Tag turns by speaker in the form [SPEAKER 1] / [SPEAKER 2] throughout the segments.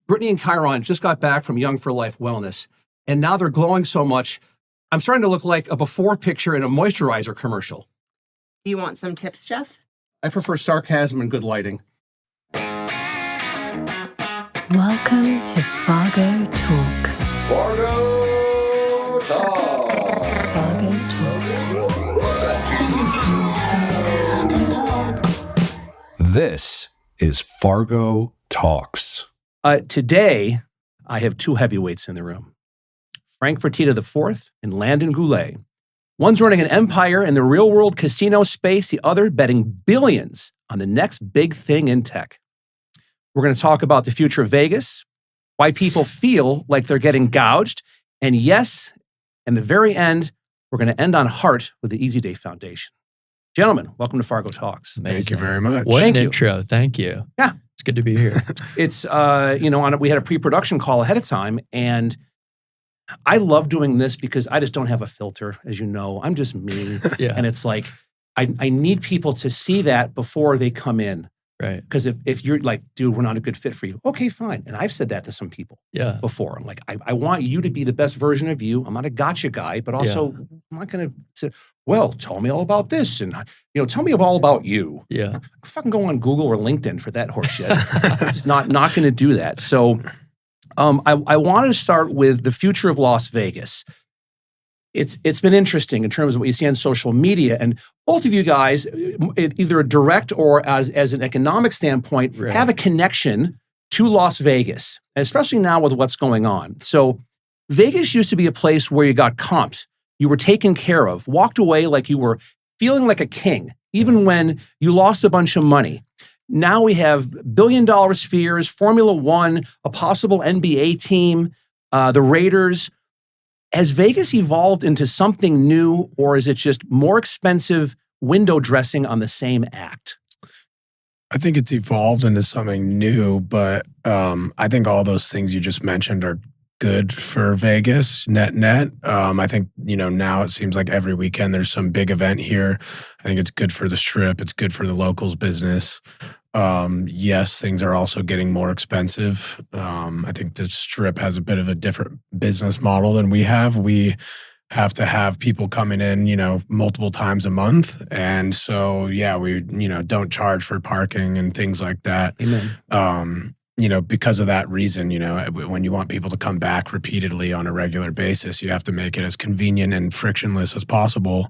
[SPEAKER 1] Brittany and Chiron just got back from Young for Life Wellness, and now they're glowing so much, I'm starting to look like a before picture in a moisturizer commercial.
[SPEAKER 2] Do you want some tips, Jeff?
[SPEAKER 1] I prefer sarcasm and good lighting.
[SPEAKER 3] Welcome to Fargo Talks.
[SPEAKER 4] Fargo Talks.
[SPEAKER 3] Fargo Talks.
[SPEAKER 4] This is Fargo Talks.
[SPEAKER 1] Today, I have two heavyweights in the room. Frank Fertitta IV and Landon Gyulay. One's running an empire in the real-world casino space, the other betting billions on the next big thing in tech. We're going to talk about the future of Vegas, why people feel like they're getting gouged, and yes, in the very end, we're going to end on heart with the Easy Day Foundation. Gentlemen, welcome to Fargo Talks.
[SPEAKER 5] Thank you very much.
[SPEAKER 6] What an intro. Thank you.
[SPEAKER 1] Yeah.
[SPEAKER 6] It's good to be here.
[SPEAKER 1] It's, we had a pre-production call ahead of time, and I love doing this because I just don't have a filter, as you know. I'm just me.
[SPEAKER 6] Yeah.
[SPEAKER 1] And it's like, I need people to see that before they come in.
[SPEAKER 6] Right.
[SPEAKER 1] Because if you're like, dude, we're not a good fit for you. Okay, fine. And I've said that to some people before. I'm like, I want you to be the best version of you. I'm not a gotcha guy, but also I'm not going to say, well, tell me all about this. And, tell me all about you.
[SPEAKER 6] Yeah.
[SPEAKER 1] Fucking go on Google or LinkedIn for that horse shit. Just not going to do that. So I wanted to start with the future of Las Vegas. It's been interesting in terms of what you see on social media, and both of you guys, either a direct or as an economic standpoint, have a connection to Las Vegas, especially now with what's going on. So Vegas used to be a place where you got comped, you were taken care of, walked away like you were feeling like a king, even when you lost a bunch of money. Now we have billion-dollar spheres, Formula One, a possible NBA team, the Raiders. Has Vegas evolved into something new, or is it just more expensive window dressing on the same act?
[SPEAKER 5] I think it's evolved into something new, but I think all those things you just mentioned are good for Vegas, net. I think, now it seems like every weekend there's some big event here. I think it's good for the Strip. It's good for the locals business. Yes, things are also getting more expensive. I think the Strip has a bit of a different business model than we have. We have to have people coming in, multiple times a month. And so, we, don't charge for parking and things like that.
[SPEAKER 1] Amen.
[SPEAKER 5] Because of that reason, when you want people to come back repeatedly on a regular basis, you have to make it as convenient and frictionless as possible.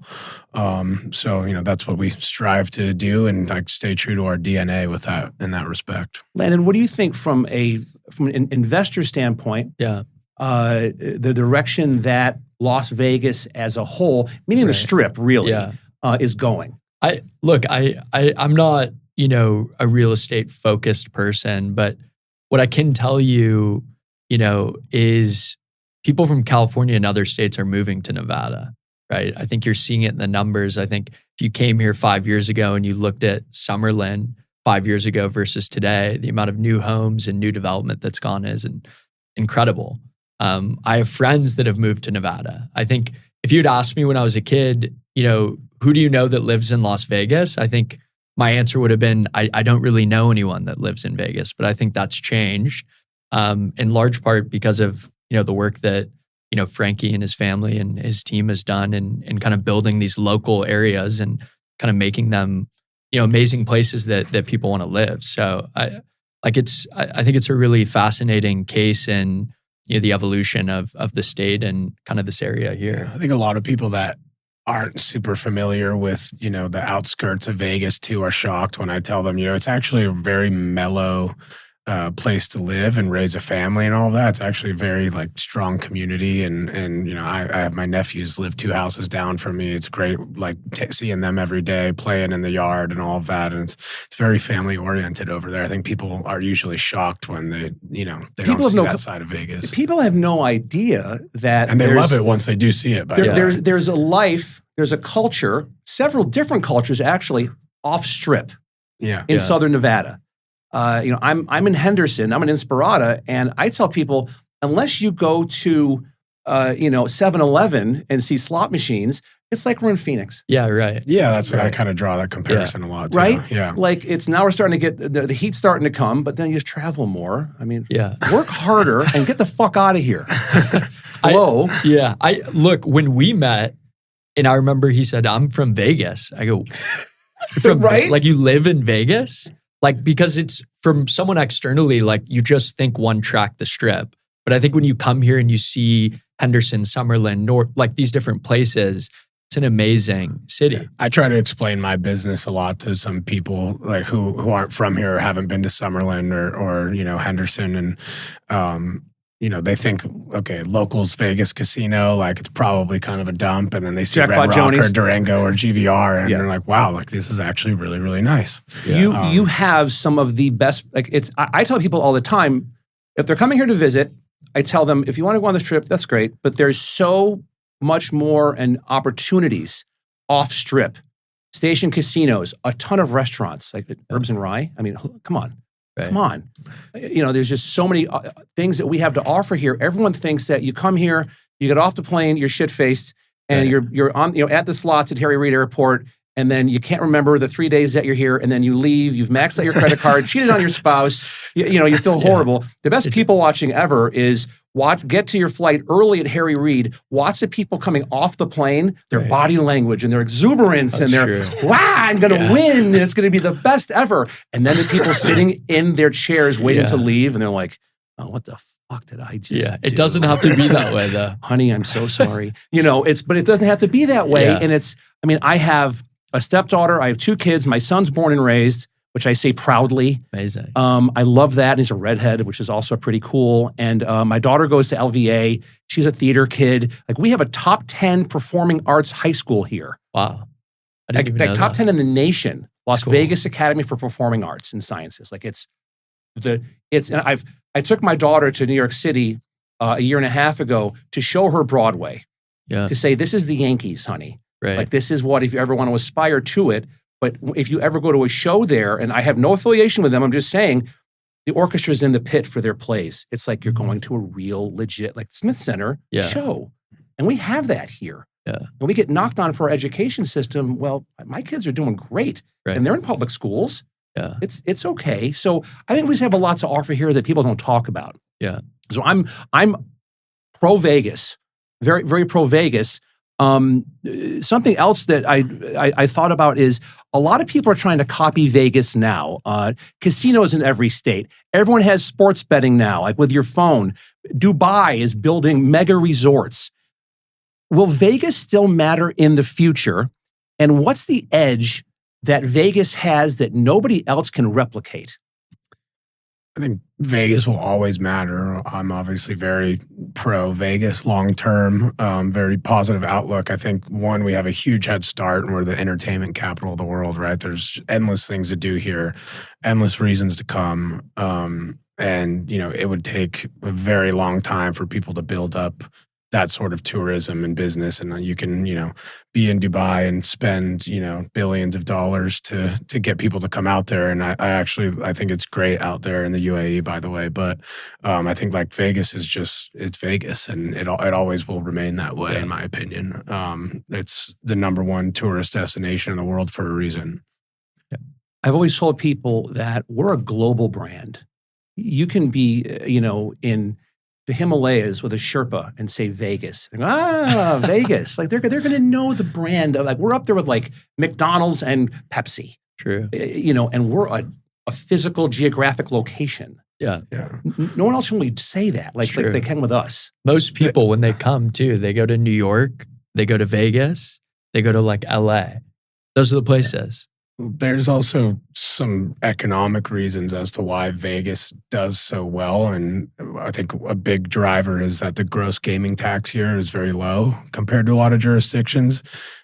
[SPEAKER 5] So, that's what we strive to do and stay true to our DNA with that in that respect.
[SPEAKER 1] Landon, what do you think from an investor standpoint?
[SPEAKER 6] Yeah.
[SPEAKER 1] The direction that Las Vegas as a whole, meaning the Strip really, is going?
[SPEAKER 6] I'm not, a real estate focused person, but what I can tell you, is people from California and other states are moving to Nevada, right? I think you're seeing it in the numbers. I think if you came here 5 years ago and you looked at Summerlin 5 years ago versus today, the amount of new homes and new development that's gone is incredible. I have friends that have moved to Nevada. I think if you'd asked me when I was a kid, who do you know that lives in Las Vegas? I think my answer would have been, I don't really know anyone that lives in Vegas, but I think that's changed in large part because of, the work that, Frankie and his family and his team has done and kind of building these local areas and kind of making them, amazing places that people want to live. So I think it's a really fascinating case in, the evolution of the state and kind of this area here.
[SPEAKER 5] I think a lot of people that aren't super familiar with, the outskirts of Vegas too are shocked when I tell them, it's actually a very mellow place to live and raise a family and all that. It's actually a very strong community. And I have my nephews live 2 houses down from me. It's great, seeing them every day, playing in the yard and all of that. And it's very family oriented over there. I think people are usually shocked when they don't see that side of Vegas.
[SPEAKER 1] People have no idea that.
[SPEAKER 5] And they love it once they do see it.
[SPEAKER 1] There's a life, there's a culture, several different cultures actually off strip in Southern Nevada. I'm in Henderson, I'm in Inspirada, and I tell people, unless you go to 7-Eleven and see slot machines, It's like we're in Phoenix.
[SPEAKER 6] Yeah, right.
[SPEAKER 5] Yeah, that's what I
[SPEAKER 1] Right.
[SPEAKER 5] kind of draw that comparison a lot. Too.
[SPEAKER 1] Right?
[SPEAKER 5] Yeah.
[SPEAKER 1] Like it's now we're starting to get the heat's starting to come, but then you just travel more. I mean,
[SPEAKER 6] Yeah.
[SPEAKER 1] work harder and get the fuck out of here. Hello.
[SPEAKER 6] Yeah. Look, when we met, and I remember he said, I'm from Vegas. I go, from
[SPEAKER 1] Right?
[SPEAKER 6] Like you live in Vegas? Like, because it's from someone externally, like you just think one track the strip. But I think when you come here and you see Henderson, Summerlin, North, like these different places, it's an amazing city.
[SPEAKER 5] I try to explain my business a lot to some people like who aren't from here or haven't been to Summerlin or Henderson, and they think, okay, locals Vegas casino, like it's probably kind of a dump, and then they see
[SPEAKER 1] Jackpot
[SPEAKER 5] Red Rock
[SPEAKER 1] Jonies.
[SPEAKER 5] or Durango or GVR, and
[SPEAKER 1] Yeah.
[SPEAKER 5] they're like, wow, like this is actually really, really nice.
[SPEAKER 1] You have some of the best. Like it's. I tell people all the time, if they're coming here to visit, I tell them if you want to go on this trip, that's great. But there's so much more and opportunities off strip, station casinos, a ton of restaurants like Herbs and Rye. I mean, come on.
[SPEAKER 6] Right.
[SPEAKER 1] Come on. There's just so many things that we have to offer here. Everyone thinks that you come here, you get off the plane, you're shit-faced, and you're on, at the slots at Harry Reid Airport, and then you can't remember the 3 days that you're here, and then you leave, you've maxed out your credit card, cheated on your spouse, you feel horrible. The best people watching ever is get to your flight early at Harry Reid, watch the people coming off the plane, their body language and their exuberance and their, wow, I'm going to win, and it's going to be the best ever. And then the people sitting in their chairs waiting to leave, and they're like, oh, what the fuck did I just do?
[SPEAKER 6] It doesn't have to be that way though.
[SPEAKER 1] Honey, I'm so sorry. But it doesn't have to be that way.
[SPEAKER 6] Yeah.
[SPEAKER 1] And I have a stepdaughter, I have 2 kids, my son's born and raised, which I say proudly.
[SPEAKER 6] Amazing.
[SPEAKER 1] I love that. And he's a redhead, which is also pretty cool. And my daughter goes to LVA. She's a theater kid. Like we have a top 10 performing arts high school here.
[SPEAKER 6] Wow. I didn't even know
[SPEAKER 1] top
[SPEAKER 6] that.
[SPEAKER 1] 10 in the nation. Las
[SPEAKER 6] cool.
[SPEAKER 1] Vegas Academy for Performing Arts and Sciences. Like I took my daughter to New York City a year and a half ago to show her Broadway.
[SPEAKER 6] Yeah.
[SPEAKER 1] To say, this is the Yankees, honey.
[SPEAKER 6] Right.
[SPEAKER 1] Like this is what, if you ever want to aspire to it, but if you ever go to a show there, and I have no affiliation with them, I'm just saying the orchestra's in the pit for their plays. It's like you're going to a real legit, like Smith Center show. And we have that here.
[SPEAKER 6] Yeah.
[SPEAKER 1] And we get knocked on for our education system. Well, my kids are doing great.
[SPEAKER 6] Right.
[SPEAKER 1] And they're in public schools.
[SPEAKER 6] Yeah.
[SPEAKER 1] It's okay. So I think we just have a lot to offer here that people don't talk about.
[SPEAKER 6] Yeah.
[SPEAKER 1] So I'm pro Vegas, very, very pro Vegas. Something else that I thought about is a lot of people are trying to copy Vegas now. Casinos in every state. Everyone has sports betting now, like with your phone. Dubai is building mega resorts. Will Vegas still matter in the future? And what's the edge that Vegas has that nobody else can replicate?
[SPEAKER 5] I think Vegas will always matter. I'm obviously very pro Vegas long term, very positive outlook. I think one, we have a huge head start and we're the entertainment capital of the world, right? There's endless things to do here, endless reasons to come. And, it would take a very long time for people to build up that sort of tourism and business. And you can, be in Dubai and spend, billions of dollars to get people to come out there. And I think it's great out there in the UAE, by the way. But I think like Vegas is it's Vegas, and it always will remain that way, in my opinion. It's the number one tourist destination in the world for a reason.
[SPEAKER 1] I've always told people that we're a global brand. You can be, in the Himalayas with a Sherpa and say Vegas. They go, Vegas. Like they're going to know the brand. Like we're up there with like McDonald's and Pepsi.
[SPEAKER 6] True.
[SPEAKER 1] And we're a physical geographic location.
[SPEAKER 6] Yeah.
[SPEAKER 1] No one else can really say that like they can with us.
[SPEAKER 6] Most people, when they come too, they go to New York, they go to Vegas, they go to like LA. Those are the places.
[SPEAKER 5] There's also some economic reasons as to why Vegas does so well. And I think a big driver is that the gross gaming tax here is very low compared to a lot of jurisdictions.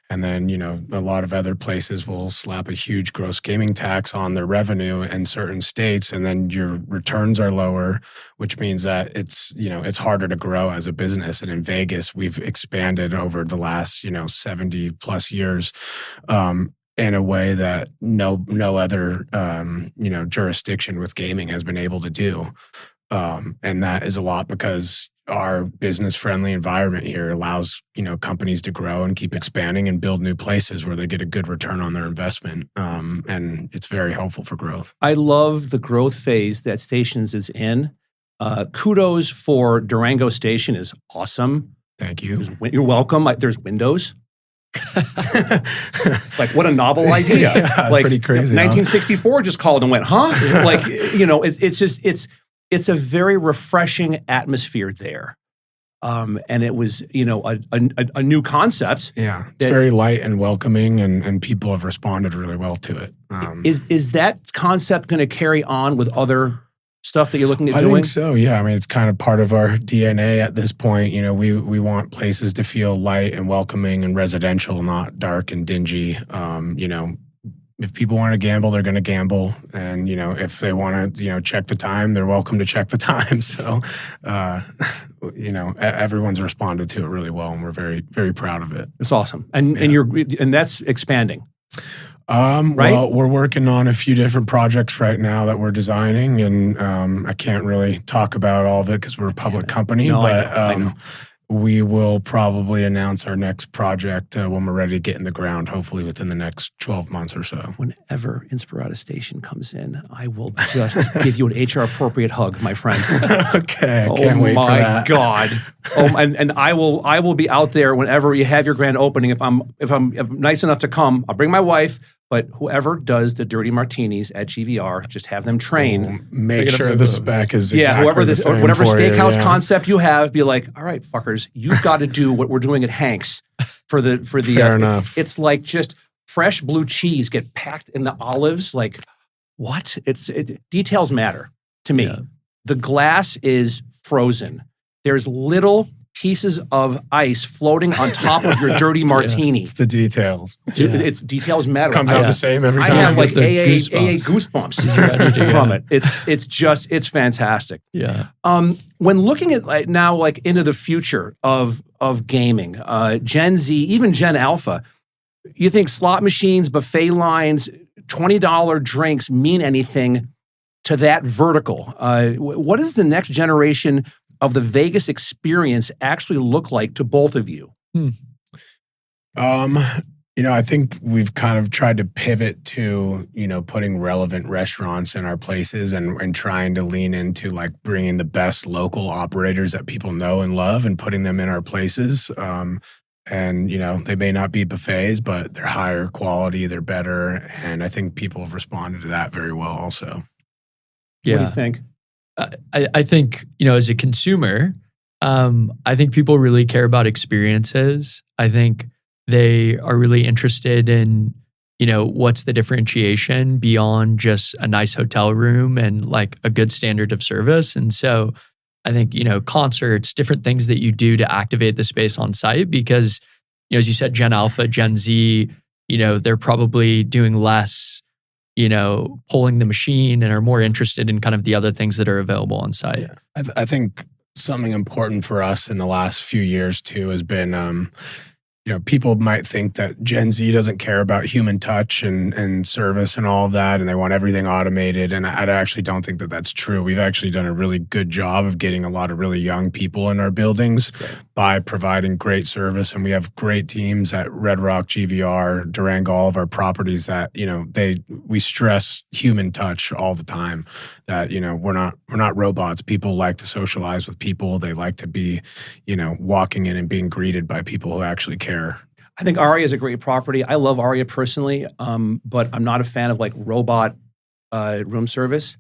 [SPEAKER 5] And then, a lot of other places will slap a huge gross gaming tax on their revenue in certain states. And then your returns are lower, which means that it's harder to grow as a business. And in Vegas, we've expanded over the last, 70 plus years. In a way that no other jurisdiction with gaming has been able to do, and that is a lot because our business-friendly environment here allows, companies to grow and keep expanding and build new places where they get a good return on their investment. And it's very helpful for growth.
[SPEAKER 1] I love the growth phase that Stations is in. Kudos for Durango Station is awesome.
[SPEAKER 5] Thank you.
[SPEAKER 1] You're welcome. There's windows. Like, what a novel idea.
[SPEAKER 5] Yeah,
[SPEAKER 1] like,
[SPEAKER 5] pretty crazy.
[SPEAKER 1] 1964 just called and went, huh? Like, it's a very refreshing atmosphere there. And it was, a new concept.
[SPEAKER 5] Yeah, it's very light and welcoming, and people have responded really well to it.
[SPEAKER 1] Is that concept going to carry on with other stuff that you're looking at doing?
[SPEAKER 5] I think so, yeah. I mean, it's kind of part of our DNA at this point. We want places to feel light and welcoming and residential, not dark and dingy. If people want to gamble, they're going to gamble. And, if they want to, check the time, they're welcome to check the time. So, everyone's responded to it really well, and we're very, very proud of it.
[SPEAKER 1] It's awesome. And that's expanding. Right?
[SPEAKER 5] Well, we're working on a few different projects right now that we're designing, and I can't really talk about all of it because we're a public company, but
[SPEAKER 1] I know.
[SPEAKER 5] We will probably announce our next project when we're ready to get in the ground, hopefully within the next 12 months or so.
[SPEAKER 1] Whenever Inspirata Station comes in, I will just give you an HR appropriate hug, my friend.
[SPEAKER 5] Okay, I can't wait for that.
[SPEAKER 1] Oh my God! And I will be out there whenever you have your grand opening. If I'm nice enough to come, I'll bring my wife. But whoever does the dirty martinis at GVR, just have them train.
[SPEAKER 5] Make sure the spec is exactly
[SPEAKER 1] whatever
[SPEAKER 5] the same
[SPEAKER 1] whatever
[SPEAKER 5] for
[SPEAKER 1] steakhouse
[SPEAKER 5] you, yeah.
[SPEAKER 1] concept you have, be like, all right, fuckers, you've got to do what we're doing at Hank's for the.
[SPEAKER 5] Fair enough.
[SPEAKER 1] It's like just fresh blue cheese get packed in the olives. Like, what? Details matter to me.
[SPEAKER 6] Yeah.
[SPEAKER 1] The glass is frozen. There's little pieces of ice floating on top of your dirty martini.
[SPEAKER 5] It's the details.
[SPEAKER 1] It's details matter.
[SPEAKER 5] Comes out the same every
[SPEAKER 1] I
[SPEAKER 5] time.
[SPEAKER 1] have like AA
[SPEAKER 6] goosebumps.
[SPEAKER 1] goosebumps from it. It's fantastic.
[SPEAKER 6] Yeah.
[SPEAKER 1] When looking at now, like into the future of gaming, Gen Z, even Gen Alpha, you think slot machines, buffet lines, $20 drinks mean anything to that vertical? What does the next generation of the Vegas experience actually look like to both of you?
[SPEAKER 5] I think we've kind of tried to pivot to, putting relevant restaurants in our places and trying to lean into like bringing the best local operators that people know and love and putting them in our places. And, they may not be buffets, but they're higher quality, they're better. And I think people have responded to that very well also.
[SPEAKER 6] Yeah.
[SPEAKER 1] What do you think?
[SPEAKER 6] I think, as a consumer, I think people really care about experiences. I think they are really interested in, what's the differentiation beyond just a nice hotel room and like a good standard of service. And so I think, concerts, different things that you do to activate the space on site because, as you said, Gen Alpha, Gen Z, they're probably doing less pulling the machine and are more interested in kind of the other things that are available on site.
[SPEAKER 5] Yeah. I think something important for us in the last few years too has been, people might think that Gen Z doesn't care about human touch and service and all of that, and they want everything automated. And I actually don't think that that's true. We've actually done a really good job of getting a lot of really young people in our buildings by providing great service. And we have great teams at Red Rock, GVR, Durango, all of our properties that, we stress human touch all the time. That, we're not robots. People like to socialize with people. They like to be, walking in and being greeted by people who actually care.
[SPEAKER 1] I think Aria is a great property. I love Aria personally, but I'm not a fan of like robot room service.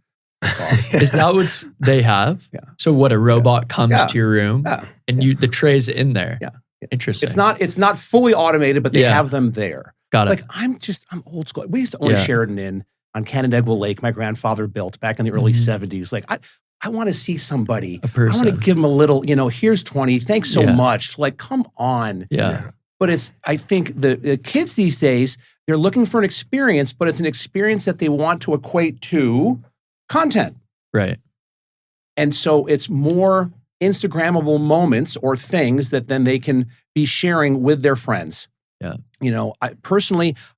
[SPEAKER 6] Is that what they have?
[SPEAKER 1] Yeah.
[SPEAKER 6] So what, a robot comes to your room and the tray's in there?
[SPEAKER 1] Yeah.
[SPEAKER 6] Interesting.
[SPEAKER 1] It's not fully automated, but they have them there.
[SPEAKER 6] Got it.
[SPEAKER 1] Like I'm old school. We used to own Sheridan Inn on Canandaigua Lake. My grandfather built back in the early 70s. Like I want to see somebody.
[SPEAKER 6] A person.
[SPEAKER 1] I want to give them a little, here's 20. Thanks so much. Like, come on.
[SPEAKER 6] Yeah.
[SPEAKER 1] But I think the kids these days, they're looking for an experience, but it's an experience that they want to equate to content.
[SPEAKER 6] Right.
[SPEAKER 1] And so it's more Instagrammable moments or things that then they can be sharing with their friends.
[SPEAKER 6] Yeah.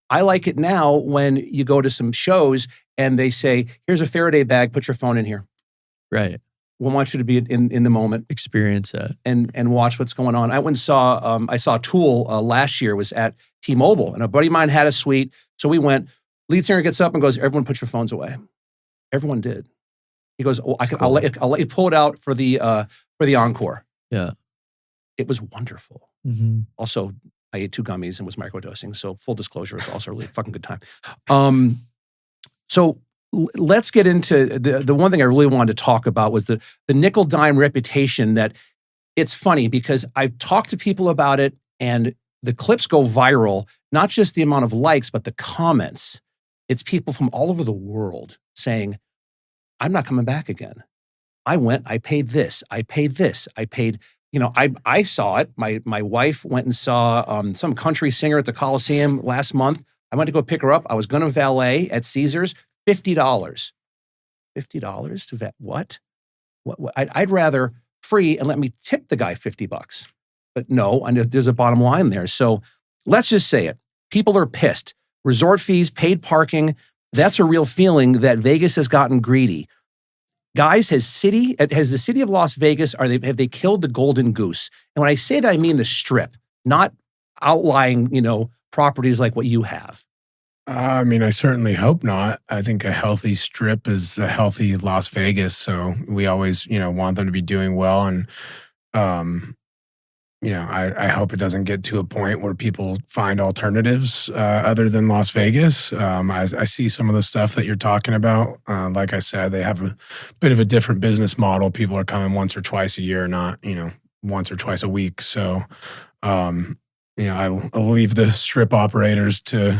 [SPEAKER 1] I like it now when you go to some shows and they say, here's a Faraday bag, put your phone in here.
[SPEAKER 6] Right.
[SPEAKER 1] We want you to be in the moment
[SPEAKER 6] Experience it.
[SPEAKER 1] and watch what's going on. I went and saw, I saw Tool last year, was at T-Mobile, and a buddy of mine had a suite. So we went, lead singer gets up and goes, everyone put your phones away. Everyone did. He goes, oh, I'll let you pull it out for the encore.
[SPEAKER 6] Yeah.
[SPEAKER 1] It was wonderful.
[SPEAKER 6] Mm-hmm.
[SPEAKER 1] Also, I ate 2 gummies and was microdosing. So full disclosure, it's also a really fucking good time. So let's get into the one thing I really wanted to talk about was the nickel dime reputation. That it's funny because I've talked to people about it and the clips go viral, not just the amount of likes, but the comments. It's people from all over the world saying, I'm not coming back again. I went, I paid this, I paid this, I paid, I saw it. My wife went and saw some country singer at the Coliseum last month. I went to go pick her up. I was going to valet at Caesars, $50. $50 to vet? What? I'd rather free and let me tip the guy $50. But no, and there's a bottom line there. So let's just say it. People are pissed. Resort fees, paid parking, that's a real feeling that Vegas has gotten greedy. Guys, has the city of Las Vegas, have they killed the golden goose? And when I say that, I mean the Strip, not outlying, properties like what you have.
[SPEAKER 5] I certainly hope not. I think a healthy Strip is a healthy Las Vegas. So we always, want them to be doing well. And, I hope it doesn't get to a point where people find alternatives other than Las Vegas. I see some of the stuff that you're talking about. Like I said, they have a bit of a different business model. People are coming once or twice a year, not, once or twice a week. So, I'll leave the Strip operators to,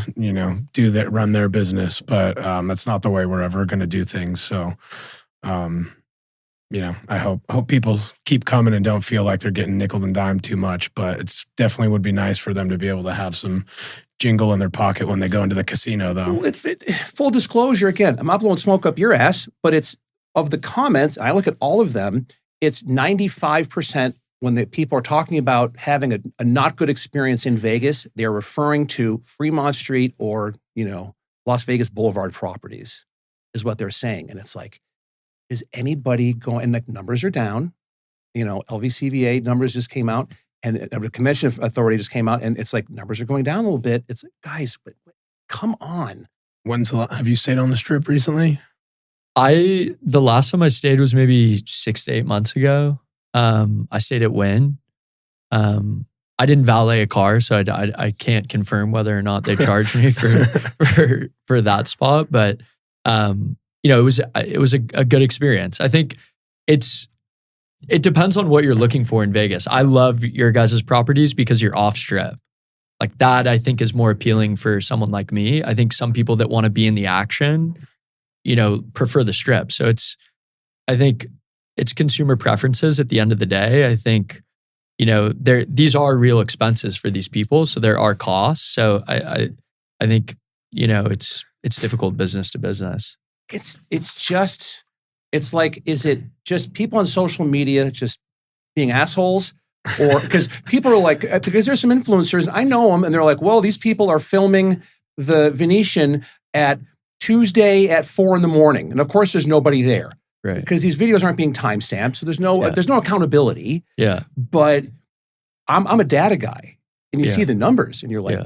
[SPEAKER 5] do that, run their business. But that's not the way we're ever going to do things. So, I hope people keep coming and don't feel like they're getting nickel and dime too much. But it's definitely would be nice for them to be able to have some jingle in their pocket when they go into the casino, though.
[SPEAKER 1] Well, full disclosure, again, I'm not blowing smoke up your ass, but it's of the comments, I look at all of them, it's 95% when the people are talking about having a not good experience in Vegas, they're referring to Fremont Street or, Las Vegas Boulevard properties is what they're saying. And it's like, is anybody going, and the numbers are down, LVCVA numbers just came out and the Convention Authority just came out and it's like numbers are going down a little bit. It's like, guys, but come on.
[SPEAKER 5] Have you stayed on the Strip recently?
[SPEAKER 6] The last time I stayed was maybe 6 to 8 months ago. I stayed at Wynn. I didn't valet a car, so I can't confirm whether or not they charged me for that spot. But it was a good experience. I think it depends on what you're looking for in Vegas. I love your guys' properties because you're off strip. Like that, I think is more appealing for someone like me. I think some people that want to be in the action, prefer the Strip. So I think it's consumer preferences at the end of the day. I think, these are real expenses for these people. So there are costs. So I think, it's difficult business to business.
[SPEAKER 1] It's like, is it just people on social media just being assholes? Or because people are like, because there's some influencers, I know them, and they're like, well, these people are filming the Venetian at Tuesday at 4 a.m. And of course there's nobody there.
[SPEAKER 6] Right.
[SPEAKER 1] Because these videos aren't being timestamped. So there's no accountability.
[SPEAKER 6] Yeah.
[SPEAKER 1] But I'm a data guy and you see the numbers and you're like,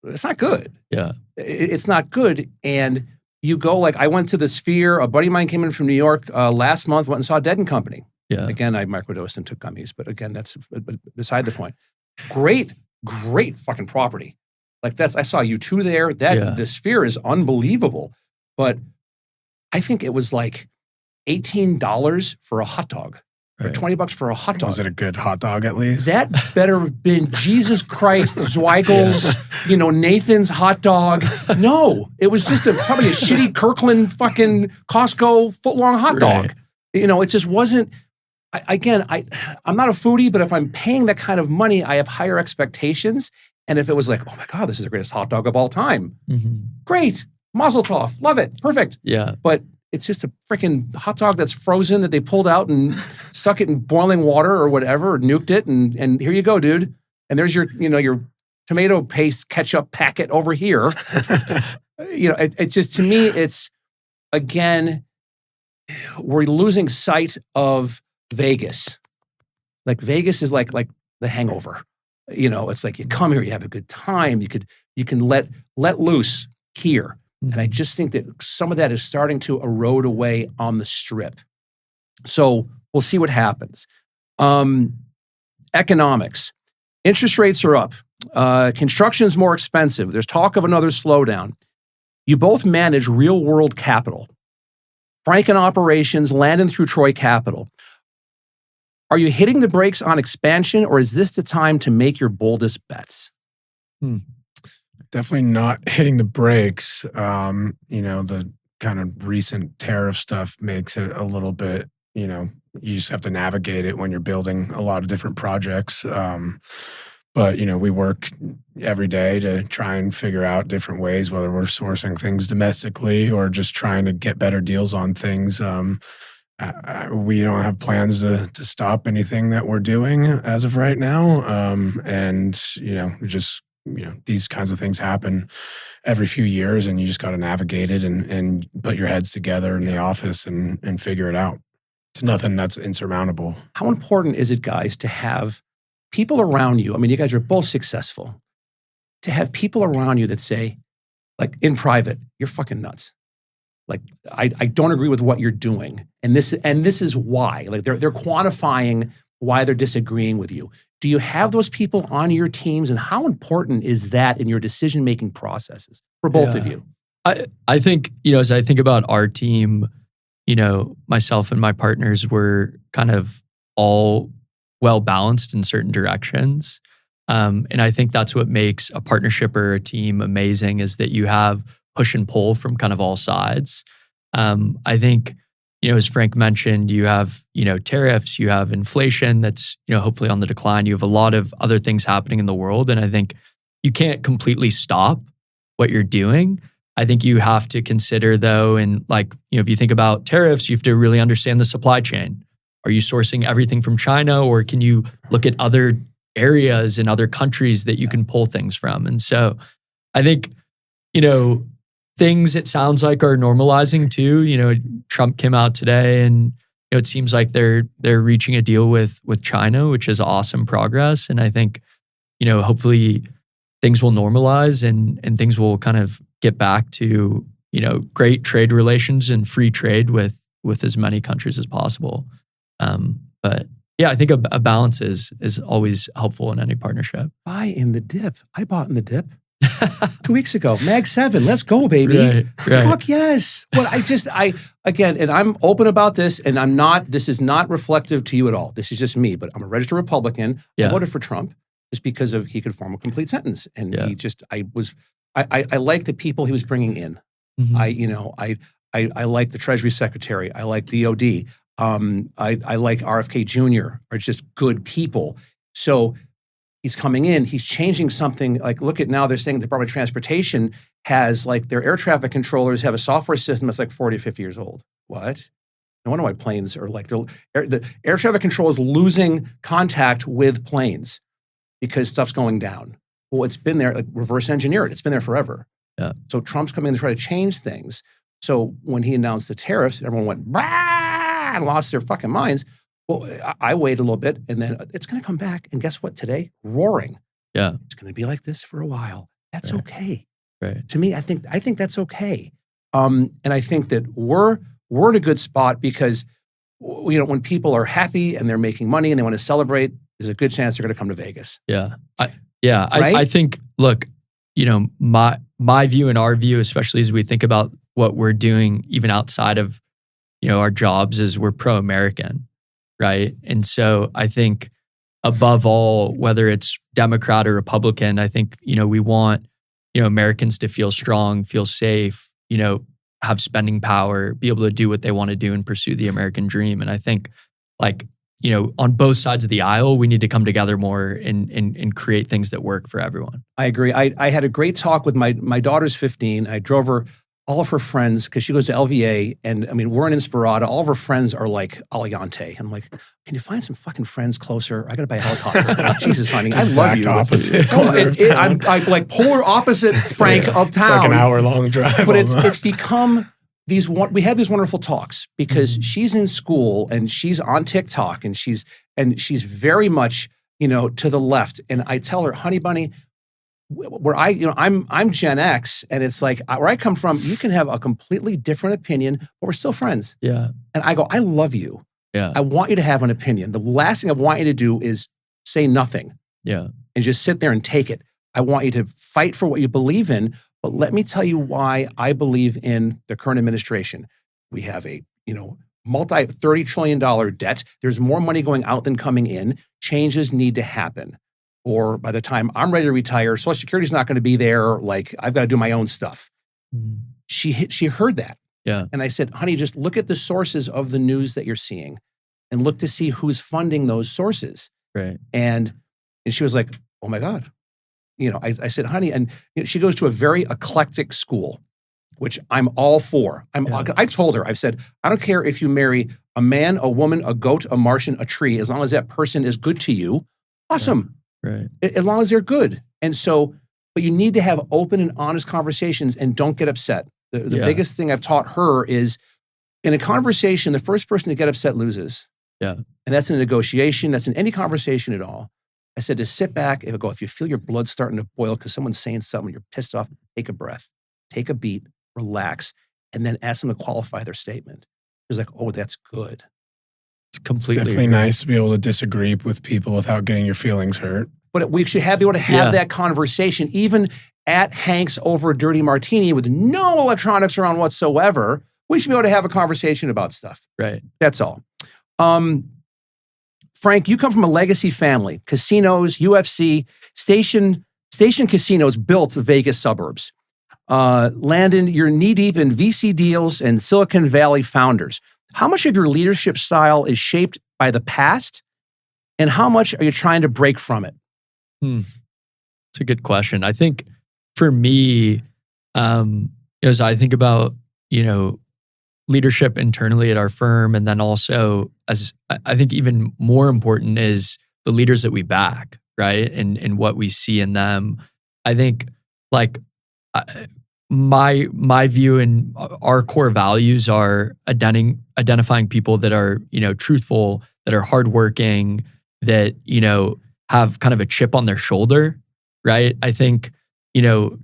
[SPEAKER 1] it's not good.
[SPEAKER 6] Yeah.
[SPEAKER 1] It's not good. And you go like, I went to the Sphere. A buddy of mine came in from New York last month, went and saw Dead & Company.
[SPEAKER 6] Yeah.
[SPEAKER 1] Again, I microdosed and took gummies, but again, that's beside the point. Great fucking property. Like I saw U2 there. The Sphere is unbelievable. But I think it was like $18 for a hot dog. Or $20 for a hot dog.
[SPEAKER 5] Was it a good hot dog at least?
[SPEAKER 1] That better have been Jesus Christ, Zweigel's, Nathan's hot dog. No, it was just probably a shitty Kirkland fucking Costco footlong hot dog. It just wasn't. I'm not a foodie, but if I'm paying that kind of money, I have higher expectations. And if it was like, oh my God, this is the greatest hot dog of all time. Mm-hmm. Great. Mazel tov. Love it. Perfect.
[SPEAKER 6] Yeah.
[SPEAKER 1] But it's just a freaking hot dog that's frozen that they pulled out and stuck it in boiling water or whatever, or nuked it, and here you go, dude. And there's your tomato paste ketchup packet over here. It just, to me, it's, again, we're losing sight of Vegas. Like Vegas is like the hangover. It's like you come here, you have a good time. You can let loose here. And I just think that some of that is starting to erode away on the Strip. So we'll see what happens. Economics. Interest rates are up. Construction is more expensive. There's talk of another slowdown. You both manage real world capital. Frank in operations, Landon through Troy Capital. Are you hitting the brakes on expansion, or is this the time to make your boldest bets?
[SPEAKER 5] Definitely not hitting the brakes. The kind of recent tariff stuff makes it a little bit, you just have to navigate it when you're building a lot of different projects. But, we work every day to try and figure out different ways, whether we're sourcing things domestically or just trying to get better deals on things. We don't have plans to stop anything that we're doing as of right now. These kinds of things happen every few years, and you just got to navigate it and put your heads together in the office and figure it out. It's nothing that's insurmountable.
[SPEAKER 1] How important is it, guys, to have people around you? I mean, you guys are both successful. To have people around you that say, like in private, you're fucking nuts. Like, I don't agree with what you're doing. And this is why. Like they're quantifying why they're disagreeing with you. Do you have those people on your teams, and how important is that in your decision-making processes for both of you?
[SPEAKER 6] I think, as I think about our team, myself and my partners were kind of all well-balanced in certain directions. And I think that's what makes a partnership or a team amazing, is that you have push and pull from kind of all sides. I think, as Frank mentioned, you have, tariffs, you have inflation that's, hopefully on the decline. You have a lot of other things happening in the world. And I think you can't completely stop what you're doing. I think you have to consider, though, and if you think about tariffs, you have to really understand the supply chain. Are you sourcing everything from China, or can you look at other areas in other countries that you can pull things from? And so I think, things, it sounds like, are normalizing too. Trump came out today, and it seems like they're reaching a deal with China, which is awesome progress. And I think, hopefully things will normalize and things will kind of get back to, great trade relations and free trade with as many countries as possible. But yeah, I think a balance is always helpful in any partnership.
[SPEAKER 1] Buy in the dip. I bought in the dip 2 weeks ago. Mag 7, let's go, baby.
[SPEAKER 6] Right.
[SPEAKER 1] Fuck yes. Well, again, and I'm open about this, and this is not reflective to you at all. This is just me, but I'm a registered Republican. I voted for Trump just because he could form a complete sentence. And I like the people he was bringing in.
[SPEAKER 6] Mm-hmm.
[SPEAKER 1] I like the Treasury Secretary. I like DOD. I like RFK Jr. are just good people. So he's coming in, he's changing something. Like, look at now, they're saying the Department of Transportation has, like, their air traffic controllers have a software system that's like 40 or 50 years old. What? No wonder why planes are like, the air traffic control is losing contact with planes because stuff's going down. Well, it's been there, like, reverse engineer it. It's been there forever.
[SPEAKER 6] Yeah.
[SPEAKER 1] So Trump's coming in to try to change things. So when he announced the tariffs, everyone went, bah! And lost their fucking minds. Well, I waited a little bit, and then it's going to come back. And guess what? Today, roaring.
[SPEAKER 6] Yeah,
[SPEAKER 1] it's going to be like this for a while. That's okay.
[SPEAKER 6] Right.
[SPEAKER 1] To me, I think that's okay. And I think that we're in a good spot because, when people are happy and they're making money and they want to celebrate, there's a good chance they're going to come to Vegas.
[SPEAKER 6] Yeah.
[SPEAKER 1] Right?
[SPEAKER 6] I think, look, my view and our view, especially as we think about what we're doing, even outside of our jobs, is we're pro-American, right? And so I think above all, whether it's Democrat or Republican, I think, we want, Americans to feel strong, feel safe, have spending power, be able to do what they want to do and pursue the American dream. And I think, on both sides of the aisle, we need to come together more and create things that work for everyone.
[SPEAKER 1] I agree. I had a great talk with my daughter's 15. I drove her, all of her friends, because she goes to LVA, and I mean, we're in Inspirada. All of her friends are like Aliante. I'm like, can you find some fucking friends closer? I got to buy a helicopter. Like, Jesus, honey, I love you.
[SPEAKER 5] Opposite corner of town.
[SPEAKER 1] I'm like polar opposite, Frank, of town.
[SPEAKER 5] It's like an hour-long drive.
[SPEAKER 1] But it's become we have these wonderful talks because she's in school and she's on TikTok and she's very much, to the left. And I tell her, honey bunny, I'm Gen X, and it's like where I come from, you can have a completely different opinion, but we're still friends.
[SPEAKER 6] Yeah.
[SPEAKER 1] And I go, I love you.
[SPEAKER 6] Yeah.
[SPEAKER 1] I want you to have an opinion. The last thing I want you to do is say nothing.
[SPEAKER 6] Yeah.
[SPEAKER 1] And just sit there and take it. I want you to fight for what you believe in, but let me tell you why I believe in the current administration. We have a, multi-$30 trillion debt. There's more money going out than coming in. Changes need to happen. Or by the time I'm ready to retire, Social Security's not going to be there. Like, I've got to do my own stuff.
[SPEAKER 6] Mm.
[SPEAKER 1] She heard that.
[SPEAKER 6] Yeah.
[SPEAKER 1] And I said, honey, just look at the sources of the news that you're seeing and look to see who's funding those sources.
[SPEAKER 6] Right.
[SPEAKER 1] And she was like, oh my God. I said, honey, and she goes to a very eclectic school, which I'm all for. I've told her, I've said, I don't care if you marry a man, a woman, a goat, a Martian, a tree, as long as that person is good to you. Awesome.
[SPEAKER 6] Right.
[SPEAKER 1] As long as they're good. And so, but you need to have open and honest conversations and don't get upset. The biggest thing I've taught her is in a conversation, the first person to get upset loses.
[SPEAKER 6] Yeah.
[SPEAKER 1] And that's in a negotiation. That's in any conversation at all. I said to sit back and go, if you feel your blood starting to boil because someone's saying something, you're pissed off, take a breath, take a beat, relax, and then ask them to qualify their statement. It's like, oh, that's good.
[SPEAKER 5] It's definitely nice to be able to disagree with people without getting your feelings hurt.
[SPEAKER 1] But we should be able to have that conversation, even at Hank's over a dirty martini with no electronics around whatsoever. We should be able to have a conversation about stuff.
[SPEAKER 6] Right.
[SPEAKER 1] That's all. Frank, you come from a legacy family. Casinos, UFC, station casinos built the Vegas suburbs. Landon, you're knee-deep in VC deals and Silicon Valley founders. How much of your leadership style is shaped by the past, and how much are you trying to break from it?
[SPEAKER 6] It's a good question. I think for me, as I think about, leadership internally at our firm, and then also as I think even more important is the leaders that we back, right? And what we see in them. I think my view and our core values are identifying people that are, truthful, that are hardworking, that, have kind of a chip on their shoulder, right? I think,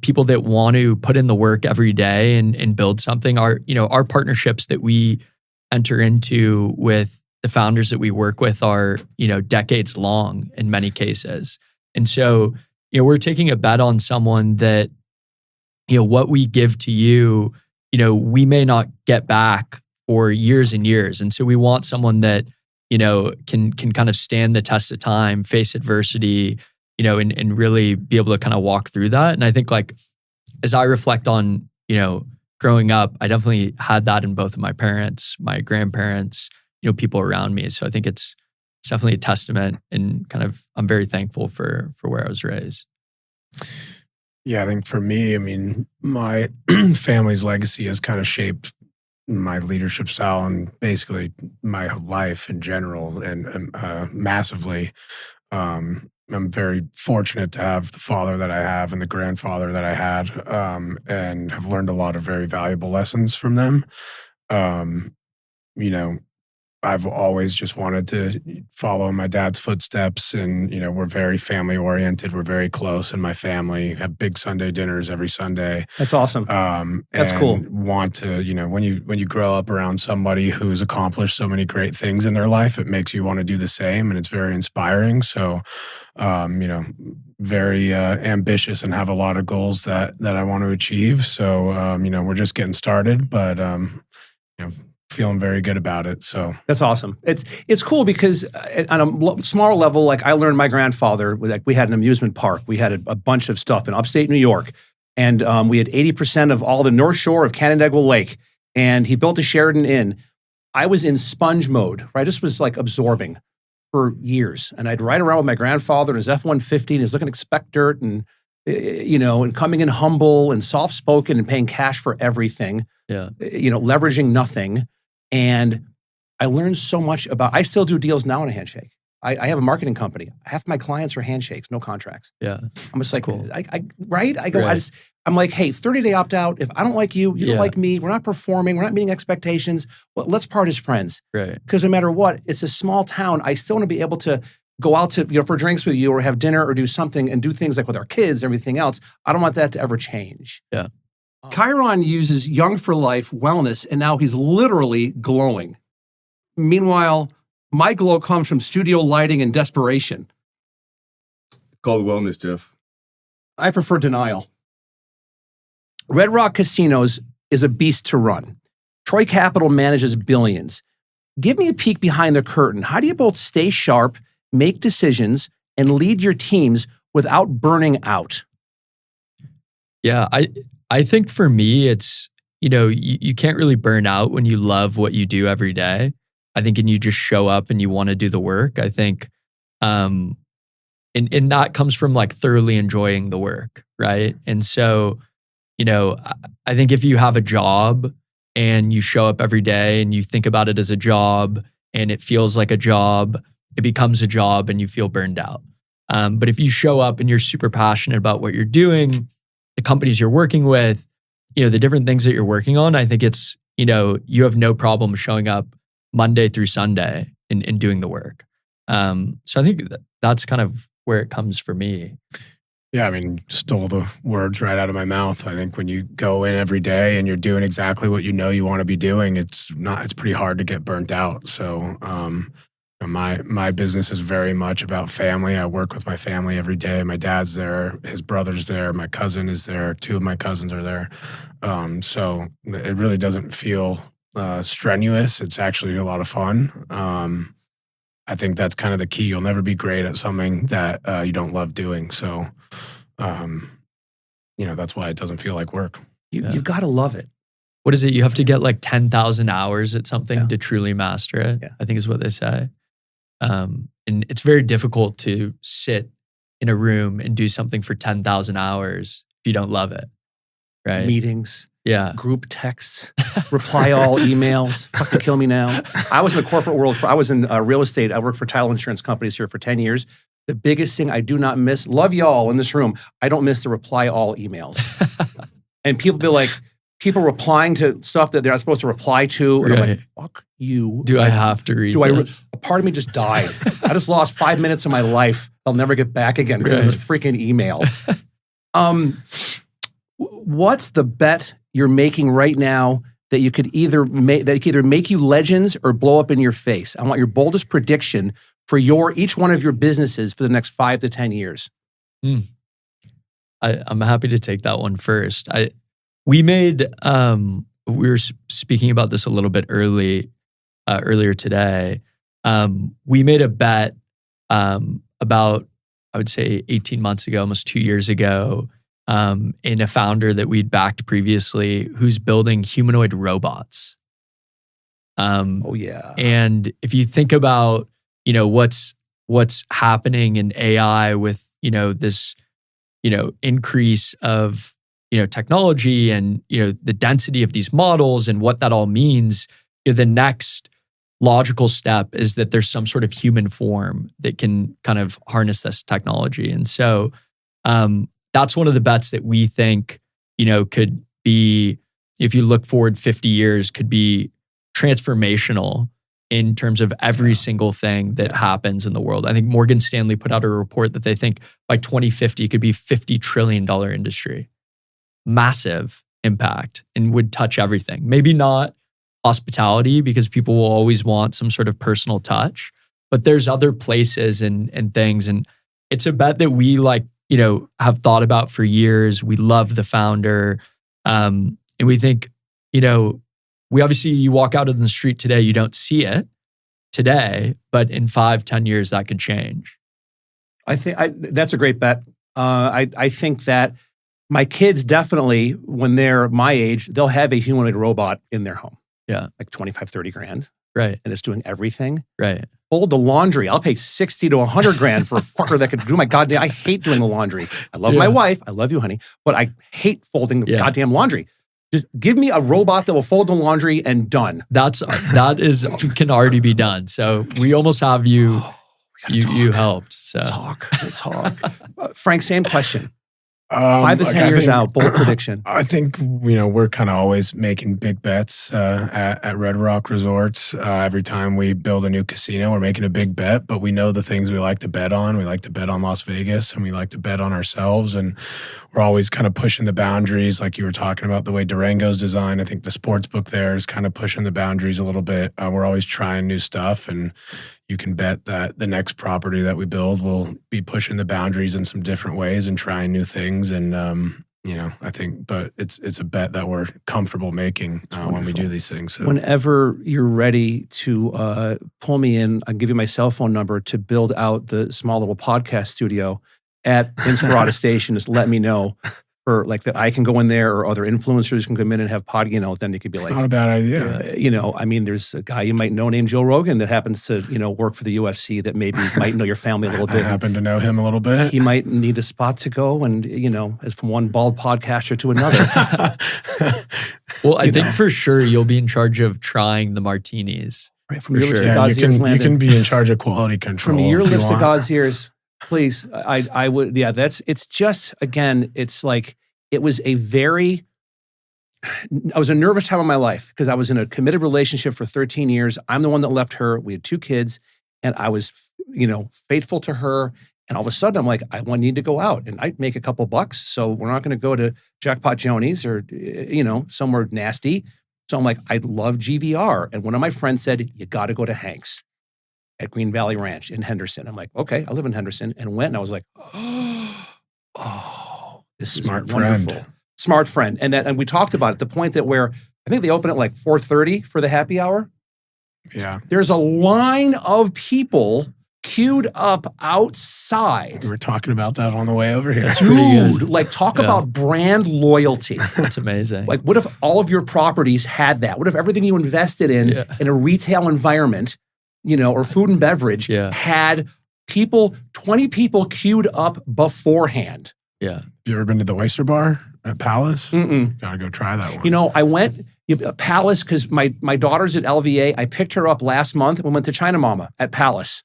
[SPEAKER 6] people that want to put in the work every day and build something are, our partnerships that we enter into with the founders that we work with are, decades long in many cases. And so, we're taking a bet on someone that, what we give to you, we may not get back for years and years. And so we want someone that, can kind of stand the test of time, face adversity, and really be able to kind of walk through that. And I think as I reflect on, growing up, I definitely had that in both of my parents, my grandparents, people around me. So I think it's definitely a testament, and kind of, I'm very thankful for where I was raised.
[SPEAKER 5] Yeah, I think for me, my family's legacy has kind of shaped my leadership style and basically my life in general, and massively. I'm very fortunate to have the father that I have and the grandfather that I had, and have learned a lot of very valuable lessons from them. I've always just wanted to follow my dad's footsteps, and, we're very family oriented. We're very close in my family, have big Sunday dinners every Sunday.
[SPEAKER 1] That's awesome. That's cool.
[SPEAKER 5] Want to, when you grow up around somebody who's accomplished so many great things in their life, it makes you want to do the same, and it's very inspiring. So, very ambitious and have a lot of goals that I want to achieve. So, we're just getting started, but, feeling very good about it. So
[SPEAKER 1] that's awesome. It's cool because on a smaller level, I learned my grandfather, we had an amusement park. We had a bunch of stuff in upstate New York, and we had 80% of all the North Shore of Canandaigua Lake, and he built a Sheridan Inn. I was in sponge mode, right? I just was absorbing for years, and I'd ride around with my grandfather in his F-150, and he's looking at spec dirt, and and coming in humble and soft-spoken and paying cash for everything.
[SPEAKER 6] Yeah.
[SPEAKER 1] Leveraging nothing. And I learned so much I still do deals now in a handshake. I have a marketing company. Half my clients are handshakes, no contracts.
[SPEAKER 6] Yeah.
[SPEAKER 1] I'm just
[SPEAKER 6] That's
[SPEAKER 1] like,
[SPEAKER 6] cool.
[SPEAKER 1] right? I go,
[SPEAKER 6] Right.
[SPEAKER 1] I'm like, hey, 30-day opt-out. If I don't like you, you don't
[SPEAKER 6] Yeah.
[SPEAKER 1] like me, we're not performing, we're not meeting expectations, well, let's part as friends.
[SPEAKER 6] Right.
[SPEAKER 1] Because no matter what, it's a small town. I still want to be able to go out to, for drinks with you or have dinner or do something and do things like with our kids, everything else. I don't want that to ever change.
[SPEAKER 6] Yeah.
[SPEAKER 1] Chiron uses Young for Life wellness, and now he's literally glowing. Meanwhile, my glow comes from studio lighting and desperation.
[SPEAKER 7] Called wellness, Jeff.
[SPEAKER 1] I prefer denial. Red Rock Casinos is a beast to run. Troy Capital manages billions. Give me a peek behind the curtain. How do you both stay sharp, make decisions, and lead your teams without burning out?
[SPEAKER 6] Yeah, I think for me, it's, you can't really burn out when you love what you do every day. I think, and you just show up and you want to do the work. I think, and that comes from like thoroughly enjoying the work, right? And so, I think if you have a job and you show up every day and you think about it as a job and it feels like a job, it becomes a job and you feel burned out. But if you show up and you're super passionate about what you're doing, the companies you're working with, the different things that you're working on, I think it's, you have no problem showing up Monday through Sunday and doing the work. So I think that's kind of where it comes for me.
[SPEAKER 5] Yeah, I mean, stole the words right out of my mouth. I think when you go in every day and you're doing exactly what you want to be doing, it's pretty hard to get burnt out. So my business is very much about family. I work with my family every day. My dad's there, his brother's there, my cousin is there, 2 of my cousins are there. So it really doesn't feel strenuous. It's actually a lot of fun. I think that's kind of the key. You'll never be great at something that you don't love doing. So, that's why it doesn't feel like work.
[SPEAKER 1] You've got to love it.
[SPEAKER 6] What is it? You have to get like 10,000 hours at something to truly master it,
[SPEAKER 1] Yeah.
[SPEAKER 6] I think is what they say. And it's very difficult to sit in a room and do something for 10,000 hours if you don't love it, right?
[SPEAKER 1] Meetings,
[SPEAKER 6] Yeah.
[SPEAKER 1] group texts, reply all emails, fucking kill me now. I was in the corporate world. I was in real estate. I worked for title insurance companies here for 10 years. The biggest thing I do not miss, love y'all in this room, I don't miss the reply all emails. And people replying to stuff that they're not supposed to reply to. And I'm like, fuck you.
[SPEAKER 6] Do I have to read this?
[SPEAKER 1] A part of me just died. I just lost 5 minutes of my life I'll never get back again because of this freaking email. What's the bet you're making right now that you could either make you legends or blow up in your face? I want your boldest prediction for each one of your businesses for the next 5 to 10 years.
[SPEAKER 6] I'm happy to take that one first. We were speaking about this a little bit earlier today. We made a bet about, I would say 18 months ago, almost 2 years ago, in a founder that we'd backed previously who's building humanoid robots.
[SPEAKER 1] Oh yeah.
[SPEAKER 6] And if you think about, what's happening in AI with, this, increase of, technology and, the density of these models and what that all means, the next logical step is that there's some sort of human form that can kind of harness this technology. And so that's one of the bets that we think, could be, if you look forward 50 years, could be transformational in terms of every single thing that happens in the world. I think Morgan Stanley put out a report that they think by 2050 it could be a $50 trillion industry. Massive impact and would touch everything. Maybe not hospitality because people will always want some sort of personal touch, but there's other places and things. And it's a bet that we have thought about for years. We love the founder. And we think, you walk out in the street today, you don't see it today, but in 5-10 years that could change.
[SPEAKER 1] I think that's a great bet. I think that my kids definitely, when they're my age, they'll have a humanoid robot in their home.
[SPEAKER 6] Yeah.
[SPEAKER 1] Like 25, 30 grand.
[SPEAKER 6] Right.
[SPEAKER 1] And it's doing everything.
[SPEAKER 6] Right.
[SPEAKER 1] Fold the laundry. I'll pay 60 to 100 grand for a fucker that could do my goddamn, I hate doing the laundry. I love my wife. I love you, honey. But I hate folding the goddamn laundry. Just give me a robot that will fold the laundry and done.
[SPEAKER 6] That can already be done. So we almost have you You helped. So
[SPEAKER 1] Talk. Frank, same question.
[SPEAKER 5] Um,
[SPEAKER 1] 5 to 10 years
[SPEAKER 5] think,
[SPEAKER 1] out, bold prediction.
[SPEAKER 5] I think, we're kind of always making big bets at Red Rock Resorts. Every time we build a new casino, we're making a big bet, but we know the things we like to bet on. We like to bet on Las Vegas, and we like to bet on ourselves. And we're always kind of pushing the boundaries, like you were talking about, the way Durango's designed. I think the sports book there is kind of pushing the boundaries a little bit. We're always trying new stuff, and you can bet that the next property that we build will be pushing the boundaries in some different ways and trying new things. And, I think, but it's a bet that we're comfortable making when we do these things. So.
[SPEAKER 1] Whenever you're ready to pull me in, I'll give you my cell phone number to build out the small little podcast studio at Inspirata Station. Just let me know. Or like that I can go in there, or other influencers can come in and have then they could be
[SPEAKER 5] It's
[SPEAKER 1] like,
[SPEAKER 5] not a bad idea.
[SPEAKER 1] There's a guy you might know named Joe Rogan that happens to, work for the UFC that maybe might know your family a little
[SPEAKER 5] I
[SPEAKER 1] bit.
[SPEAKER 5] happen to know him a little bit.
[SPEAKER 1] He might need a spot to go and, as from one bald podcaster to another.
[SPEAKER 6] well, I think for sure you'll be in charge of trying the martinis.
[SPEAKER 1] Right, from
[SPEAKER 6] For
[SPEAKER 1] your lips
[SPEAKER 6] sure.
[SPEAKER 1] to God's ears,
[SPEAKER 5] you
[SPEAKER 1] Landon.
[SPEAKER 5] can be in charge of quality control.
[SPEAKER 1] From your
[SPEAKER 5] if you
[SPEAKER 1] lips to
[SPEAKER 5] want.
[SPEAKER 1] God's ears, please. I would, it's just, again, it's like, it was I was a nervous time of my life because I was in a committed relationship for 13 years. I'm the one that left her. We had 2 kids, and I was, faithful to her. And all of a sudden I'm like, I need to go out and I'd make a couple bucks. So we're not going to go to Jackpot Joni's or, somewhere nasty. So I'm like, I love GVR. And one of my friends said, you got to go to Hank's at Green Valley Ranch in Henderson. I'm like, okay, I live in Henderson, and went, and I was like, this
[SPEAKER 5] Smart
[SPEAKER 1] is wonderful.
[SPEAKER 5] friend.
[SPEAKER 1] Smart friend. And we talked about it, the point that where I think they open at like 4:30 for the happy hour.
[SPEAKER 5] Yeah.
[SPEAKER 1] There's a line of people queued up outside.
[SPEAKER 5] We were talking about that on the way over here.
[SPEAKER 6] That's pretty good.
[SPEAKER 1] Dude, like talk
[SPEAKER 6] Yeah.
[SPEAKER 1] about brand loyalty.
[SPEAKER 6] That's amazing.
[SPEAKER 1] Like what if all of your properties had that? What if everything you invested in a retail environment, or food and beverage had 20 people queued up beforehand?
[SPEAKER 6] Yeah.
[SPEAKER 5] Have you ever been to the Oyster Bar at Palace?
[SPEAKER 1] Mm-mm.
[SPEAKER 5] Gotta go try that one.
[SPEAKER 1] I went Palace because my daughter's at LVA. I picked her up last month and we went to China Mama at Palace.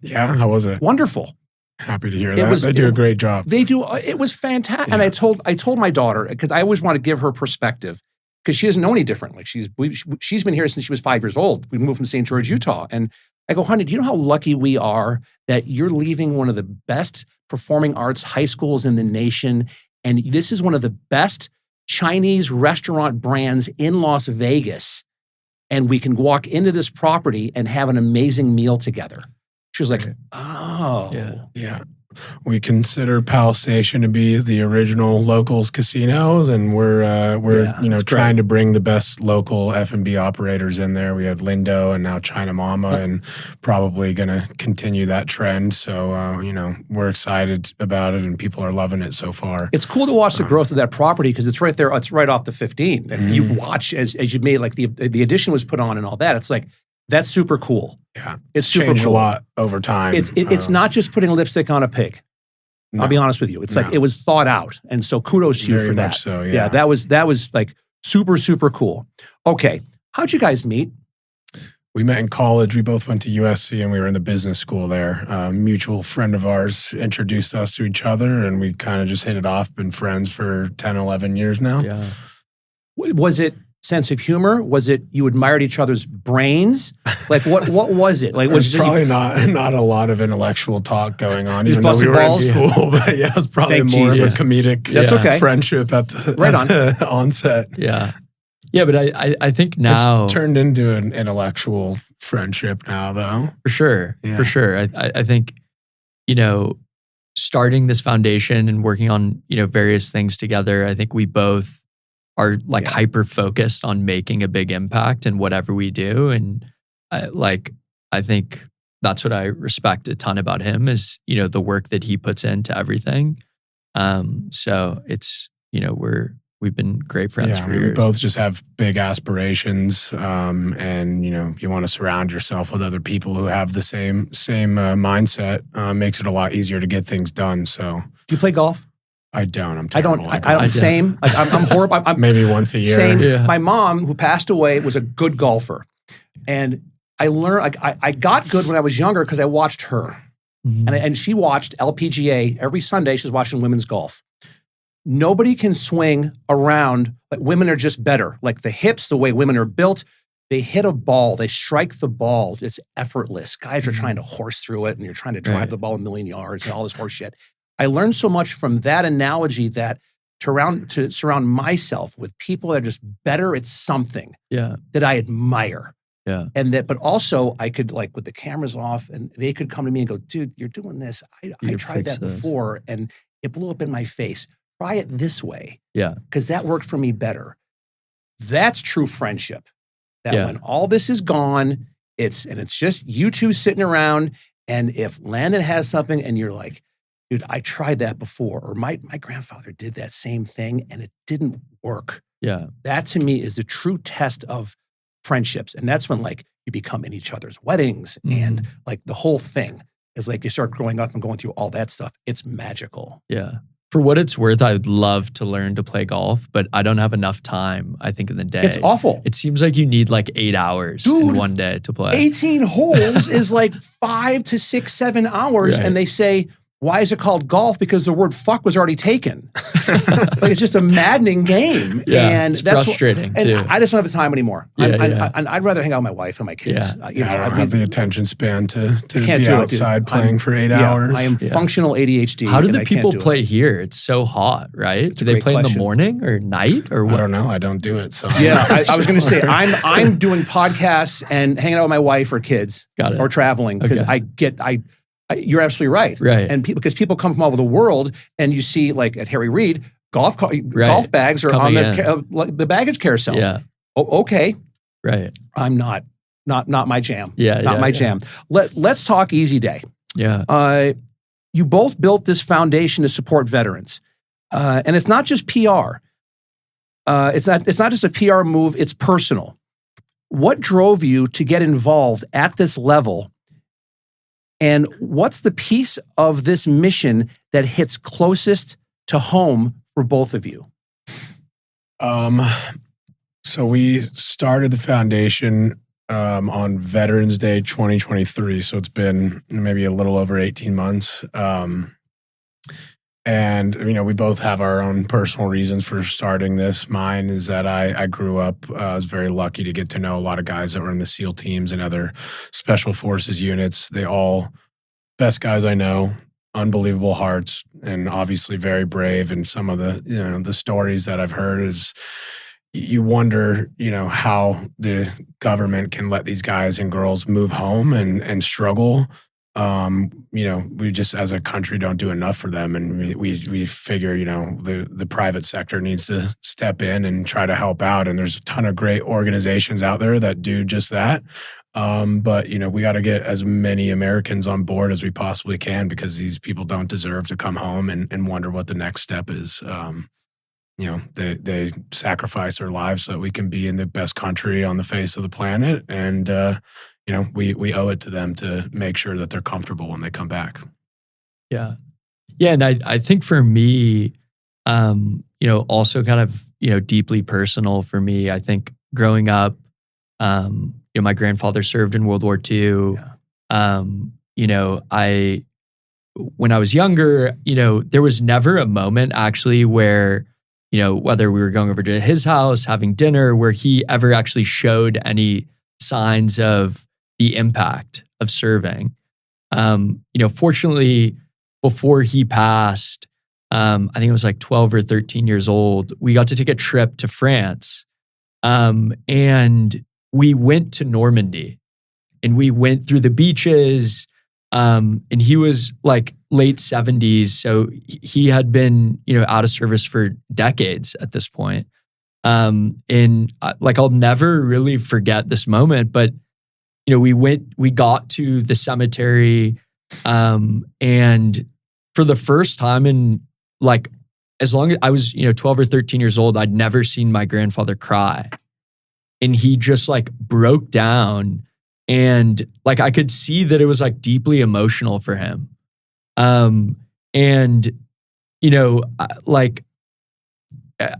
[SPEAKER 5] Yeah, how was it?
[SPEAKER 1] Wonderful.
[SPEAKER 5] Happy to hear that. They do a great job.
[SPEAKER 1] They do. It was fantastic.
[SPEAKER 5] Yeah.
[SPEAKER 1] And I told my daughter, because I always want to give her perspective, because she doesn't know any different. Like she's been here since she was 5 years old. We moved from St. George, Utah. And I go, honey, do you know how lucky we are that you're leaving one of the best performing arts high schools in the nation? And this is one of the best Chinese restaurant brands in Las Vegas. And we can walk into this property and have an amazing meal together. She was like, oh.
[SPEAKER 5] Yeah. We consider Palace Station to be the original locals casinos, and we're trying to bring the best local F&B operators in there. We have Lindo and now China Mama, and probably going to continue that trend. So we're excited about it, and people are loving it so far.
[SPEAKER 1] It's cool to watch the growth of that property because it's right there. It's right off the 15. If you watch as you made, like the addition was put on and all that, it's like, that's super cool.
[SPEAKER 5] Yeah,
[SPEAKER 1] it's super
[SPEAKER 5] changed
[SPEAKER 1] cool.
[SPEAKER 5] a lot over time.
[SPEAKER 1] It's not just putting lipstick on a pig.
[SPEAKER 5] No.
[SPEAKER 1] I'll be honest with you. It's like it was thought out, and so kudos to you
[SPEAKER 5] Very
[SPEAKER 1] for that.
[SPEAKER 5] much so, yeah.
[SPEAKER 1] that was like super, super cool. Okay, how'd you guys meet?
[SPEAKER 5] We met in college. We both went to USC, and we were in the business school there. A mutual friend of ours introduced us to each other, and we kind of just hit it off. Been friends for 10, 11 years now.
[SPEAKER 6] Yeah.
[SPEAKER 1] Was it sense of humor? Was it you admired each other's brains? Like what was it? Like
[SPEAKER 5] There's probably not a lot of intellectual talk going on,
[SPEAKER 1] You
[SPEAKER 5] even though
[SPEAKER 1] just
[SPEAKER 5] we were in
[SPEAKER 1] busted
[SPEAKER 5] school. But yeah, it's probably
[SPEAKER 1] Thank
[SPEAKER 5] more
[SPEAKER 1] Jesus.
[SPEAKER 5] of a comedic
[SPEAKER 1] That's okay.
[SPEAKER 5] friendship at the onset.
[SPEAKER 6] Yeah. Yeah, but I think now
[SPEAKER 5] It's turned into an intellectual friendship now, though.
[SPEAKER 6] for sure.
[SPEAKER 5] Yeah.
[SPEAKER 6] For sure. I think, starting this foundation and working on, various things together, I think we both are like hyper focused on making a big impact in whatever we do. And I think that's what I respect a ton about him is, the work that he puts into everything. So it's, we've been great friends for years.
[SPEAKER 5] We both just have big aspirations, and you want to surround yourself with other people who have the same mindset. Makes it a lot easier to get things done. So,
[SPEAKER 1] do you play golf?
[SPEAKER 5] I don't. I'm
[SPEAKER 1] I don't.
[SPEAKER 5] terrible
[SPEAKER 1] I
[SPEAKER 5] at
[SPEAKER 1] don't.
[SPEAKER 5] golf.
[SPEAKER 1] Same. Like I'm horrible. I'm
[SPEAKER 5] Maybe once a year.
[SPEAKER 1] Same.
[SPEAKER 6] Yeah.
[SPEAKER 1] My mom, who passed away, was a good golfer, and I learned, I got good when I was younger because I watched her.
[SPEAKER 6] Mhm.
[SPEAKER 1] And she watched LPGA every Sunday. She's watching women's golf. Nobody can swing around, like women are just better. Like the hips, the way women are built, they hit a ball, they strike the ball. It's effortless. Guys are trying to horse through it and you're trying to drive
[SPEAKER 6] Right.
[SPEAKER 1] the ball a million yards and all this horse shit. I learned so much from that analogy that to surround myself with people that are just better at something
[SPEAKER 6] Yeah.
[SPEAKER 1] that I admire.
[SPEAKER 6] Yeah.
[SPEAKER 1] And that, but also I could, like, with the cameras off, and they could come to me and go, dude, you're doing this. I
[SPEAKER 6] You
[SPEAKER 1] tried
[SPEAKER 6] fix
[SPEAKER 1] that
[SPEAKER 6] this.
[SPEAKER 1] before and it blew up in my face. Try it this way.
[SPEAKER 6] Yeah.
[SPEAKER 1] Because that worked for me better. That's true friendship. That
[SPEAKER 6] Yeah.
[SPEAKER 1] when all this is gone, it's just you two sitting around. And if Landon has something and you're like, dude, I tried that before, or my grandfather did that same thing and it didn't work.
[SPEAKER 6] Yeah.
[SPEAKER 1] That to me is the true test of friendships. And that's when, like, you become in each other's weddings and like the whole thing is like you start growing up and going through all that stuff. It's magical.
[SPEAKER 6] Yeah. For what it's worth, I'd love to learn to play golf, but I don't have enough time, I think, in the day.
[SPEAKER 1] It's awful.
[SPEAKER 6] It seems like you need like 8 hours in
[SPEAKER 1] Dude,
[SPEAKER 6] one day to play.
[SPEAKER 1] 18 holes is like 5 to 6, 7 hours.
[SPEAKER 6] Right.
[SPEAKER 1] And they say, why is it called golf? Because the word fuck was already taken. Like, it's just a maddening game.
[SPEAKER 6] Yeah,
[SPEAKER 1] and
[SPEAKER 6] it's
[SPEAKER 1] that's
[SPEAKER 6] frustrating
[SPEAKER 1] and
[SPEAKER 6] too.
[SPEAKER 1] I just don't have the time anymore.
[SPEAKER 6] Yeah, yeah.
[SPEAKER 1] I'd rather hang out with my wife and my kids.
[SPEAKER 6] Yeah.
[SPEAKER 1] You know,
[SPEAKER 5] I don't have the attention span to
[SPEAKER 1] can't
[SPEAKER 5] be
[SPEAKER 1] do it,
[SPEAKER 5] outside
[SPEAKER 1] dude.
[SPEAKER 5] playing for 8
[SPEAKER 1] yeah,
[SPEAKER 5] hours.
[SPEAKER 1] I am functional ADHD.
[SPEAKER 6] How do
[SPEAKER 1] and
[SPEAKER 6] the
[SPEAKER 1] I can't
[SPEAKER 6] people
[SPEAKER 1] do it.
[SPEAKER 6] play here? It's so hot, right? Do they
[SPEAKER 1] great
[SPEAKER 6] play in the
[SPEAKER 1] question.
[SPEAKER 6] morning or night or
[SPEAKER 5] I
[SPEAKER 6] what?
[SPEAKER 5] don't know. I don't do it. So
[SPEAKER 1] Yeah, I was going to say I'm doing podcasts and hanging out with my wife or kids
[SPEAKER 6] Got it.
[SPEAKER 1] or traveling because
[SPEAKER 6] Okay.
[SPEAKER 1] you're absolutely right.
[SPEAKER 6] Right.
[SPEAKER 1] And because people come from all over the world and you see, like at Harry Reid, golf bags are on
[SPEAKER 6] Coming
[SPEAKER 1] the baggage carousel.
[SPEAKER 6] Yeah.
[SPEAKER 1] Oh, okay.
[SPEAKER 6] Right.
[SPEAKER 1] I'm not my jam.
[SPEAKER 6] Yeah.
[SPEAKER 1] Not
[SPEAKER 6] yeah,
[SPEAKER 1] my
[SPEAKER 6] yeah.
[SPEAKER 1] jam. Let's talk Easy Day.
[SPEAKER 6] Yeah.
[SPEAKER 1] You both built this foundation to support veterans. And it's not just PR. It's not just a PR move, it's personal. What drove you to get involved at this level? And what's the piece of this mission that hits closest to home for both of you?
[SPEAKER 5] So we started the foundation on Veterans Day 2023. So it's been maybe a little over 18 months. And, you know, we both have our own personal reasons for starting this. Mine is that I grew up, I was very lucky to get to know a lot of guys that were in the SEAL teams and other special forces units. They all, best guys I know, unbelievable hearts, and obviously very brave. And some of the, you know, the stories that I've heard is you wonder, you know, how the government can let these guys and girls move home and struggle. You know, we just as a country don't do enough for them, and we figure, you know, the private sector needs to step in and try to help out. And there's a ton of great organizations out there that do just that. But you know, we got to get as many Americans on board as we possibly can, because these people don't deserve to come home and wonder what the next step is. You know, they sacrifice their lives so that we can be in the best country on the face of the planet, and you know, we owe it to them to make sure that they're comfortable when they come back.
[SPEAKER 6] Yeah. Yeah. And I think for me, you know, also kind of, you know, deeply personal for me, I think growing up, you know, my grandfather served in World War II. You know, when I was younger, you know, there was never a moment actually where, you know, whether we were going over to his house, having dinner, where he ever actually showed any signs of the impact of serving. You know, fortunately, before he passed, I think it was like 12 or 13 years old, we got to take a trip to France. And we went to Normandy and we went through the beaches. And he was like late 70s. So he had been, you know, out of service for decades at this point. And like, I'll never really forget this moment, but you know, we got to the cemetery, and for the first time in like, as long as I was, you know, 12 or 13 years old, I'd never seen my grandfather cry. And he just like broke down, and like, I could see that it was like deeply emotional for him. And, you know, like,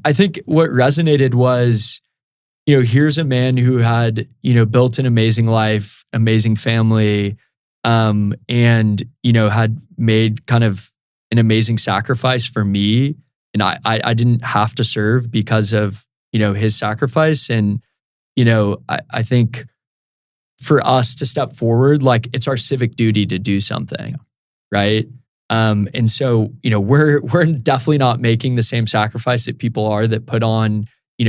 [SPEAKER 6] I think what resonated was, here's a man who had, built an amazing life, amazing family, and, had made kind of an amazing sacrifice for me. And I didn't have to serve because of, his sacrifice. And, I think for us to step forward, like it's our civic duty to do something, right? And so, we're definitely not making the same sacrifice that people are that put on,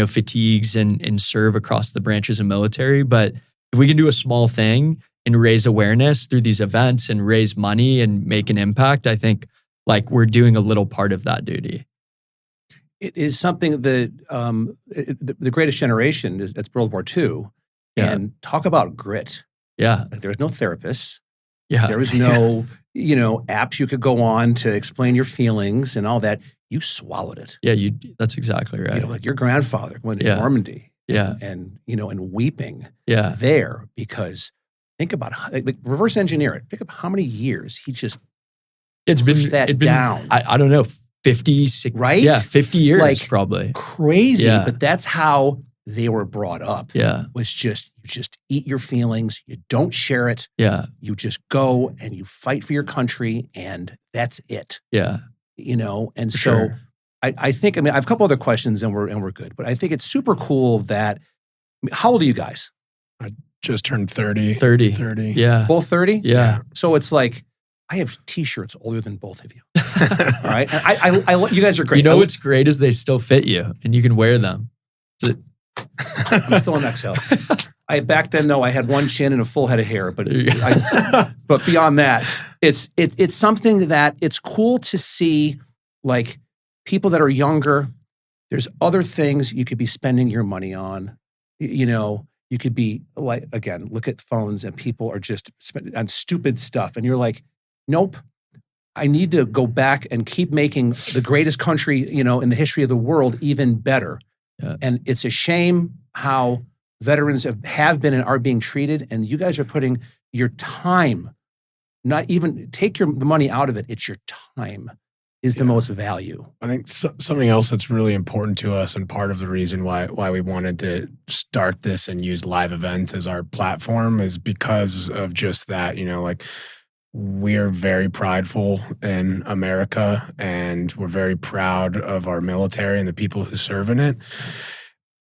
[SPEAKER 6] fatigues and serve across the branches of military. But if we can do a small thing and raise awareness through these events and raise money and make an impact, I think like we're doing a little part of that duty.
[SPEAKER 1] It is something that the greatest generation is, that's World War II.
[SPEAKER 6] Yeah.
[SPEAKER 1] And talk about grit.
[SPEAKER 6] Yeah.
[SPEAKER 1] Like there was no therapists.
[SPEAKER 6] Yeah.
[SPEAKER 1] There was no, apps you could go on to explain your feelings and all that. You swallowed it.
[SPEAKER 6] Yeah. That's exactly right.
[SPEAKER 1] Like your grandfather went to
[SPEAKER 6] Yeah.
[SPEAKER 1] Normandy.
[SPEAKER 6] Yeah.
[SPEAKER 1] And weeping
[SPEAKER 6] Yeah.
[SPEAKER 1] there because think about like reverse engineer it. Think of how many years he just
[SPEAKER 6] It's
[SPEAKER 1] pushed that down.
[SPEAKER 6] I don't know, 50, 60,
[SPEAKER 1] Right?
[SPEAKER 6] Yeah, 50 years
[SPEAKER 1] Like,
[SPEAKER 6] probably.
[SPEAKER 1] crazy,
[SPEAKER 6] Yeah.
[SPEAKER 1] but that's how they were brought up.
[SPEAKER 6] Yeah.
[SPEAKER 1] Was just you just eat your feelings, you don't share it,
[SPEAKER 6] Yeah.
[SPEAKER 1] you just go and you fight for your country, and that's it.
[SPEAKER 6] Yeah.
[SPEAKER 1] And
[SPEAKER 6] For
[SPEAKER 1] so
[SPEAKER 6] sure.
[SPEAKER 1] I think I have a couple other questions and we're good, but I think it's super cool that how old are you guys?
[SPEAKER 5] Just turned 30.
[SPEAKER 6] 30.
[SPEAKER 5] 30.
[SPEAKER 6] Yeah.
[SPEAKER 1] Both 30?
[SPEAKER 6] Yeah.
[SPEAKER 1] So it's like I have t-shirts older than both of you. All right. And I you guys are great.
[SPEAKER 6] What's great is they still fit you and you can wear them.
[SPEAKER 1] I'm still an XL. Back then though, I had one chin and a full head of hair, but but beyond that, it's something that it's cool to see, like people that are younger. There's other things you could be spending your money on. You could be like, again, look at phones and people are just spending on stupid stuff, and you're like, nope. I need to go back and keep making the greatest country, in the history of the world even better.
[SPEAKER 6] Yeah.
[SPEAKER 1] And it's a shame how veterans have been and are being treated. And you guys are putting your time, not even take the money out of it. It's your time is the most value.
[SPEAKER 5] I think something else that's really important to us, and part of the reason why we wanted to start this and use live events as our platform, is because of just that. Like we're very prideful in America, and we're very proud of our military and the people who serve in it.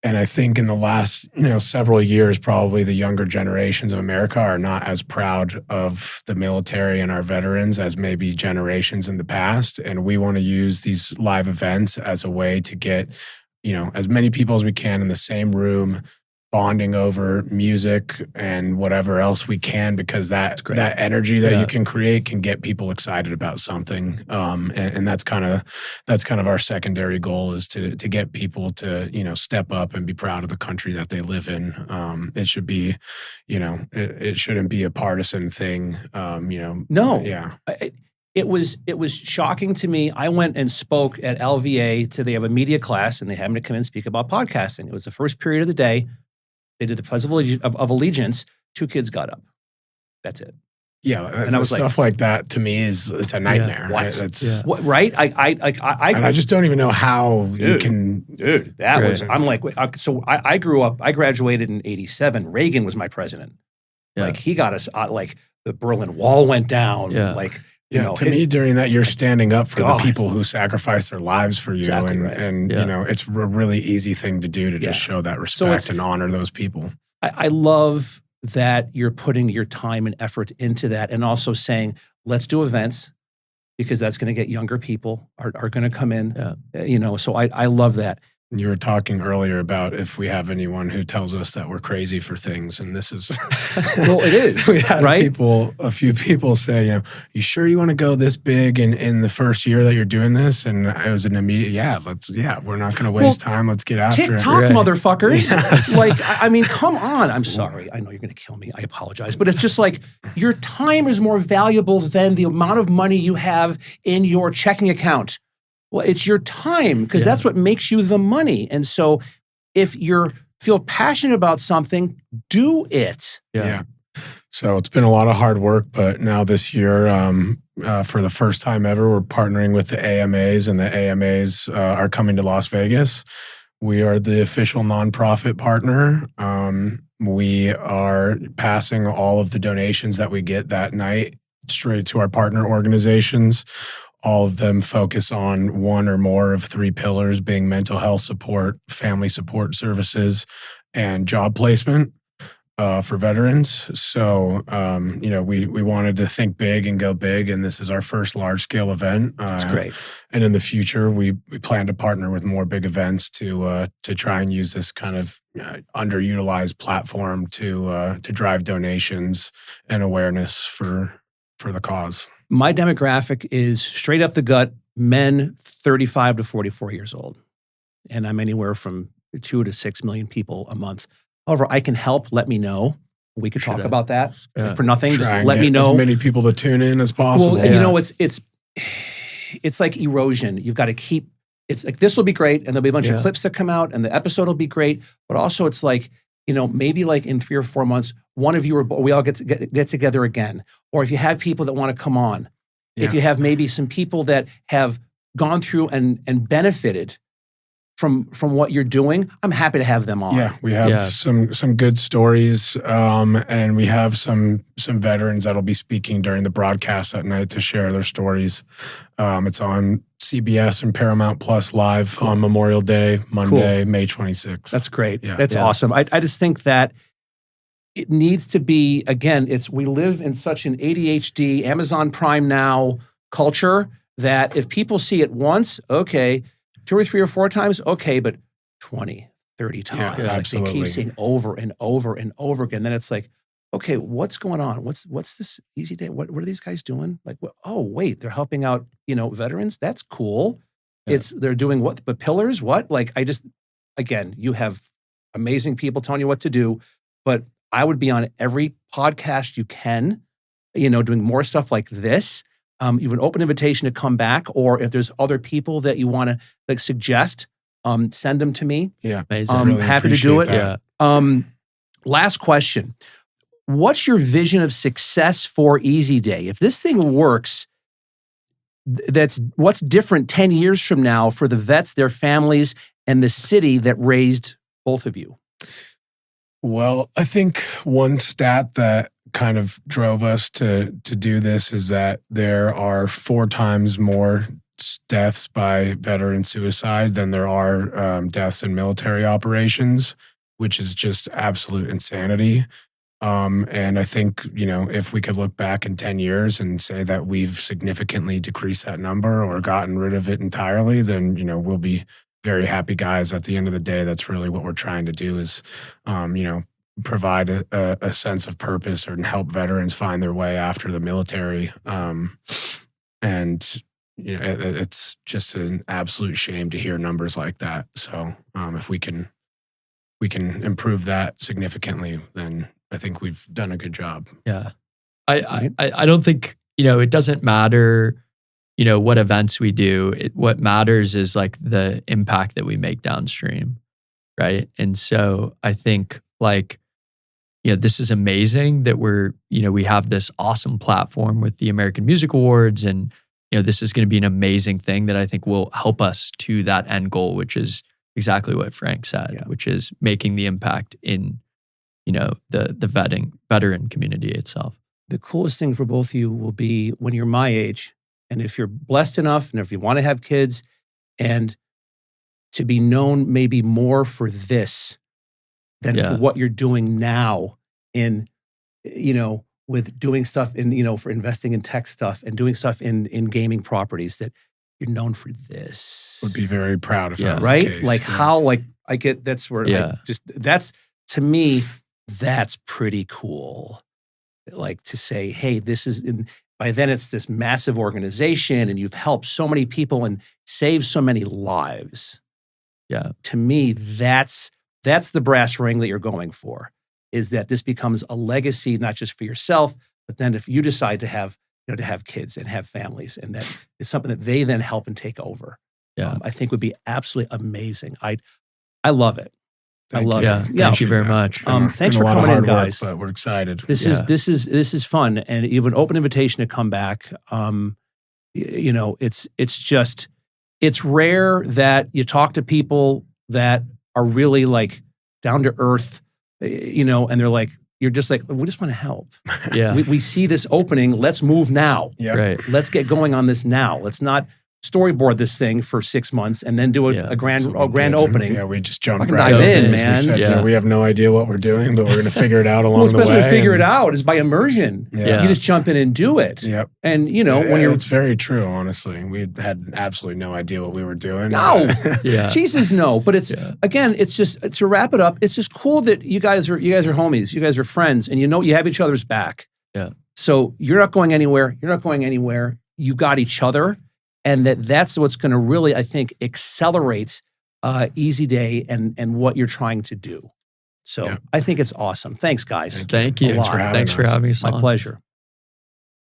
[SPEAKER 5] And I think in the last, several years, probably the younger generations of America are not as proud of the military and our veterans as maybe generations in the past. And we want to use these live events as a way to get, as many people as we can in the same room, bonding over music and whatever else we can, because that energy that you can create can get people excited about something. And that's kind of our secondary goal, is to get people to, step up and be proud of the country that they live in. It should be, it shouldn't be a partisan thing.
[SPEAKER 1] No.
[SPEAKER 5] Yeah.
[SPEAKER 1] It was shocking to me. I went and spoke at LVA they have a media class, and they had me to come and speak about podcasting. It was the first period of the day. They did the Pledge of Allegiance. 2 kids got up. That's it.
[SPEAKER 5] Yeah,
[SPEAKER 1] and I was
[SPEAKER 5] stuff like that to me it's a nightmare.
[SPEAKER 1] What?
[SPEAKER 5] It's,
[SPEAKER 1] what? Right?
[SPEAKER 5] I just don't even know how you can.
[SPEAKER 1] Dude, that was. I'm like, so I grew up. I graduated in '87. Reagan was my president.
[SPEAKER 6] Yeah.
[SPEAKER 1] Like he got us. Like the Berlin Wall went down.
[SPEAKER 6] Yeah.
[SPEAKER 1] Like.
[SPEAKER 5] To me, during that, you're standing up for the people who sacrifice their lives for you.
[SPEAKER 1] Exactly
[SPEAKER 5] and it's a really easy thing to do to just show that respect and honor those people.
[SPEAKER 1] I love that you're putting your time and effort into that, and also saying, let's do events, because that's going to get younger people are going to come in.
[SPEAKER 6] Yeah.
[SPEAKER 1] So I love that.
[SPEAKER 5] You were talking earlier about if we have anyone who tells us that we're crazy for things, and this is
[SPEAKER 1] well, it is.
[SPEAKER 5] We had
[SPEAKER 1] right?
[SPEAKER 5] a few people say, you sure you want to go this big in the first year that you're doing this? And it was an immediate, we're not going to waste time. Let's get after it.
[SPEAKER 1] TikTok, motherfuckers. Yes. Like, I mean, come on. I'm sorry. I know you're going to kill me. I apologize. But it's just like your time is more valuable than the amount of money you have in your checking account. Well, it's your time, because that's what makes you the money. And so if you feel passionate about something, do it.
[SPEAKER 5] Yeah. So it's been a lot of hard work, but now this year, for the first time ever, we're partnering with the AMAs, and the AMAs are coming to Las Vegas. We are the official nonprofit partner. We are passing all of the donations that we get that night straight to our partner organizations. All of them focus on one or more of three pillars, being mental health support, family support services, and job placement for veterans. So, we wanted to think big and go big, and this is our first large-scale event.
[SPEAKER 1] That's great.
[SPEAKER 5] And in the future, we plan to partner with more big events to try and use this kind of underutilized platform to drive donations and awareness for the cause.
[SPEAKER 1] My demographic is straight up the gut, men 35 to 44 years old. And I'm anywhere from 2 to 6 million people a month. However, I can help. Let me know. We could talk about that for nothing. Just
[SPEAKER 5] Try and
[SPEAKER 1] let
[SPEAKER 5] get
[SPEAKER 1] me know.
[SPEAKER 5] as many people to tune in as possible.
[SPEAKER 1] Well, it's like erosion. You've got to keep. It's like this will be great, and there'll be a bunch of clips that come out, and the episode will be great. But also, it's like maybe like in 3 or 4 months, one of you or we all get together again. Or if you have people that want to come on, if you have maybe some people that have gone through and benefited from what you're doing, I'm happy to have them on.
[SPEAKER 5] Yeah, we have some good stories, and we have some veterans that'll be speaking during the broadcast that night to share their stories. It's on CBS and Paramount Plus live on Memorial Day, Monday, May 26th.
[SPEAKER 1] That's great.
[SPEAKER 5] Yeah.
[SPEAKER 1] That's awesome. I just think that it needs to be, again, we live in such an ADHD, Amazon Prime Now culture that if people see it once, okay, 2 or 3 or 4 times, okay, but 20, 30 times.
[SPEAKER 5] Yeah, absolutely.
[SPEAKER 1] They keep saying over and over and over again. Then it's like, okay, what's going on? What's this easy day? What are these guys doing? Like, oh, wait, they're helping out, veterans. That's cool. Yeah. They're doing what? But pillars, what? Like, again, you have amazing people telling you what to do, but I would be on every podcast you can, doing more stuff like this. You have an open invitation to come back, or if there's other people that you want to suggest, send them to me.
[SPEAKER 5] Yeah,
[SPEAKER 6] amazing.
[SPEAKER 1] I'm
[SPEAKER 5] really
[SPEAKER 1] happy to do it.
[SPEAKER 5] that.
[SPEAKER 6] Yeah.
[SPEAKER 1] Last question. What's your vision of success for Easy Day? If this thing works, what's different 10 years from now for the vets, their families, and the city that raised both of you?
[SPEAKER 5] Well, I think one stat that kind of drove us to do this is that there are 4 times more deaths by veteran suicide than there are deaths in military operations, which is just absolute insanity. And I think, if we could look back in 10 years and say that we've significantly decreased that number or gotten rid of it entirely, then, we'll be very happy guys. At the end of the day, that's really what we're trying to do is, provide a sense of purpose and help veterans find their way after the military. And it's just an absolute shame to hear numbers like that. So if we can improve that significantly, then I think we've done a good job.
[SPEAKER 6] Yeah. I don't think, it doesn't matter, what events we do. What matters is like the impact that we make downstream. Right. And so I think this is amazing that we have this awesome platform with the American Music Awards. And, this is going to be an amazing thing that I think will help us to that end goal, which is exactly what Frank said, which is making the impact in, the veteran community itself.
[SPEAKER 1] The coolest thing for both of you will be when you're my age, and if you're blessed enough, and if you want to have kids, and to be known maybe more for this than for what you're doing now in, with doing stuff in, for investing in tech stuff and doing stuff in gaming properties, that you're known for this.
[SPEAKER 5] Would be very proud if that was
[SPEAKER 1] right?
[SPEAKER 5] the case.
[SPEAKER 1] Like how, I get, that's where, that's, to me, that's pretty cool. Like to say, hey, this is, by then it's this massive organization and you've helped so many people and saved so many lives.
[SPEAKER 6] Yeah.
[SPEAKER 1] To me, that's the brass ring that you're going for, is that this becomes a legacy, not just for yourself, but then if you decide to have, to have kids and have families, and that it's something that they then help and take over.
[SPEAKER 6] Yeah.
[SPEAKER 1] I think would be absolutely amazing. I love it. I love
[SPEAKER 6] it. Thank you very much.
[SPEAKER 1] Thanks for coming in, guys.
[SPEAKER 5] But we're excited.
[SPEAKER 1] This is fun, and you have an open invitation to come back. It's rare that you talk to people that are really like down to earth, and they're like, you're just like, we just want to help.
[SPEAKER 6] Yeah.
[SPEAKER 1] We see this opening. Let's move now.
[SPEAKER 5] Yeah.
[SPEAKER 6] Right.
[SPEAKER 1] Let's get going on this now. Let's not storyboard this thing for 6 months and then do a grand opening.
[SPEAKER 5] Yeah, we just jumped
[SPEAKER 1] Fucking
[SPEAKER 5] right
[SPEAKER 1] dive in,
[SPEAKER 5] We
[SPEAKER 1] man.
[SPEAKER 5] said,
[SPEAKER 6] Yeah.
[SPEAKER 5] we have no idea what we're doing, but we're going to figure it out
[SPEAKER 1] Well,
[SPEAKER 5] along the
[SPEAKER 1] especially
[SPEAKER 5] way.
[SPEAKER 1] to figure it out is by immersion.
[SPEAKER 5] Yeah.
[SPEAKER 1] You just jump in and do it.
[SPEAKER 5] Yep.
[SPEAKER 1] And when
[SPEAKER 5] Yeah,
[SPEAKER 1] you're
[SPEAKER 5] it's very true, honestly. We had absolutely no idea what we were doing.
[SPEAKER 1] no,
[SPEAKER 6] Yeah.
[SPEAKER 1] Jesus, no. But it's again, it's just to wrap it up. It's just cool that you guys are homies. You guys are friends, and you have each other's back.
[SPEAKER 6] Yeah.
[SPEAKER 1] So you're not going anywhere. You're not going anywhere. You've got each other, and that's what's going to really, I think, accelerate Easy Day and what you're trying to do. So I think it's awesome. Thanks, guys.
[SPEAKER 6] Thank you.
[SPEAKER 5] Thanks for having
[SPEAKER 6] Thanks for
[SPEAKER 5] us.
[SPEAKER 6] having us
[SPEAKER 1] My
[SPEAKER 6] on.
[SPEAKER 1] pleasure.